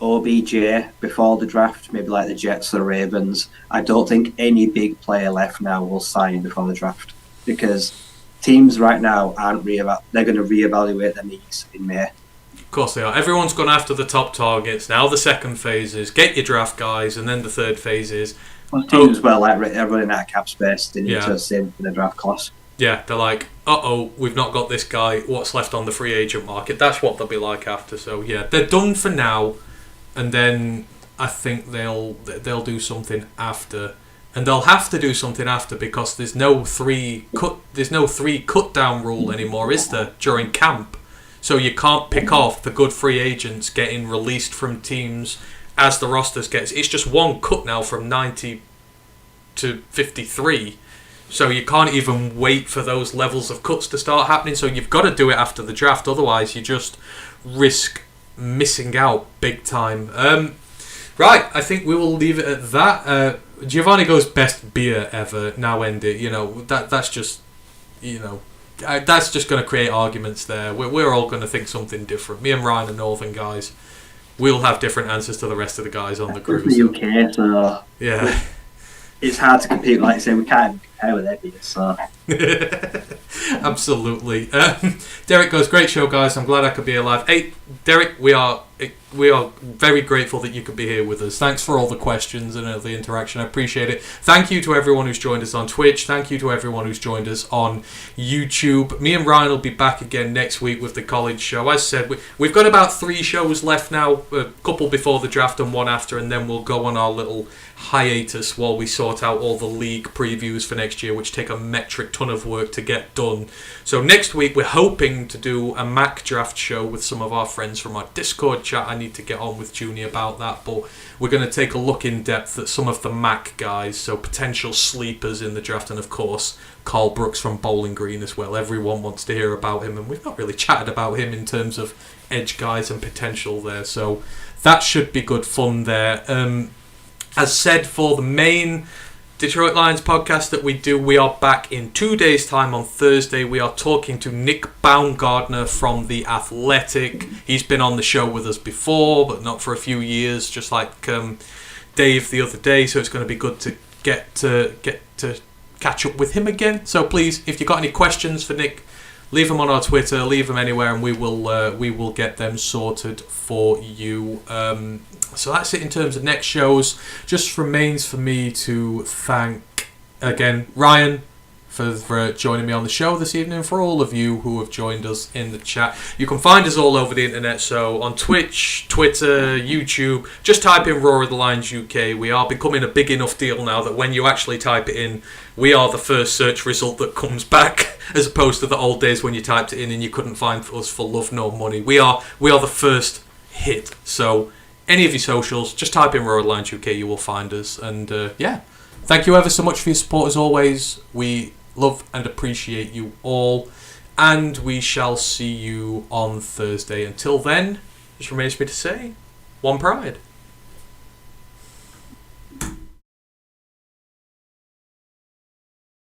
OBJ before the draft, maybe like the Jets or the Ravens, I don't think any big player left now will sign before the draft, because teams right now they're going to reevaluate their needs in May. Of course they are. Everyone's gone after the top targets. Now the second phase is get your draft guys, and then the third phase is teams they're running out of cap space. They need to save for the draft class. Yeah, they're like, we've not got this guy. What's left on the free agent market? That's what they'll be like after. So yeah, they're done for now, and then I think they'll do something after, and they'll have to do something after because there's no three cut down rule anymore, is there, during camp? So you can't pick off the good free agents getting released from teams as the rosters gets. It's just one cut now from 90 to 53. So you can't even wait for those levels of cuts to start happening. So you've got to do it after the draft. Otherwise, you just risk missing out big time. Right, I think we will leave it at that. Giovanni goes best beer ever. Now end it. You know that's just that's just going to create arguments there. We're all going to think something different. Me and Ryan are Northern guys. We'll have different answers to the rest of the guys on the crew. It's the UK, so yeah, it's hard to compete. Like I say, we can't compare with their beers. So absolutely. Derek goes, great show, guys. I'm glad I could be alive. Hey, Derek, we are very grateful that you could be here with us. Thanks for all the questions and all the interaction. I appreciate it. Thank you to everyone who's joined us on Twitch. Thank you to everyone who's joined us on YouTube. Me and Ryan will be back again next week with the college show. As said, we've got about 3 shows left now, a couple before the draft and one after, and then we'll go on our little hiatus while we sort out all the league previews for next year, which take a metric ton of work to get done. So next week we're hoping to do a Mac draft show with some of our friends from our Discord chat. I need to get on with Junie about that, but we're going to take a look in depth at some of the Mac guys, so potential sleepers in the draft, and of course Carl Brooks from Bowling Green as well. Everyone wants to hear about him, and we've not really chatted about him in terms of edge guys and potential there, so that should be good fun there. As said, for the main Detroit Lions podcast that we do. We are back in 2 days' time on Thursday. We are talking to Nick Baumgardner from The Athletic. He's been on the show with us before, but not for a few years, just like Dave the other day. So it's going to be good to get to catch up with him again. So please, if you've got any questions for Nick, leave them on our Twitter, leave them anywhere, and we will get them sorted for you. So that's it in terms of next shows. Just remains for me to thank again Ryan for joining me on the show this evening, for all of you who have joined us in the chat. You can find us all over the internet, so on Twitch, Twitter, YouTube, just type in Roar of the Lions UK. We are becoming a big enough deal now that when you actually type it in, we are the first search result that comes back, as opposed to the old days when you typed it in and you couldn't find us for love nor money. We are the first hit. So any of your socials, just type in Roar of the Lions UK, you will find us. And thank you ever so much for your support as always. We love and appreciate you all, and we shall see you on Thursday. Until then, just remains me to say, one pride.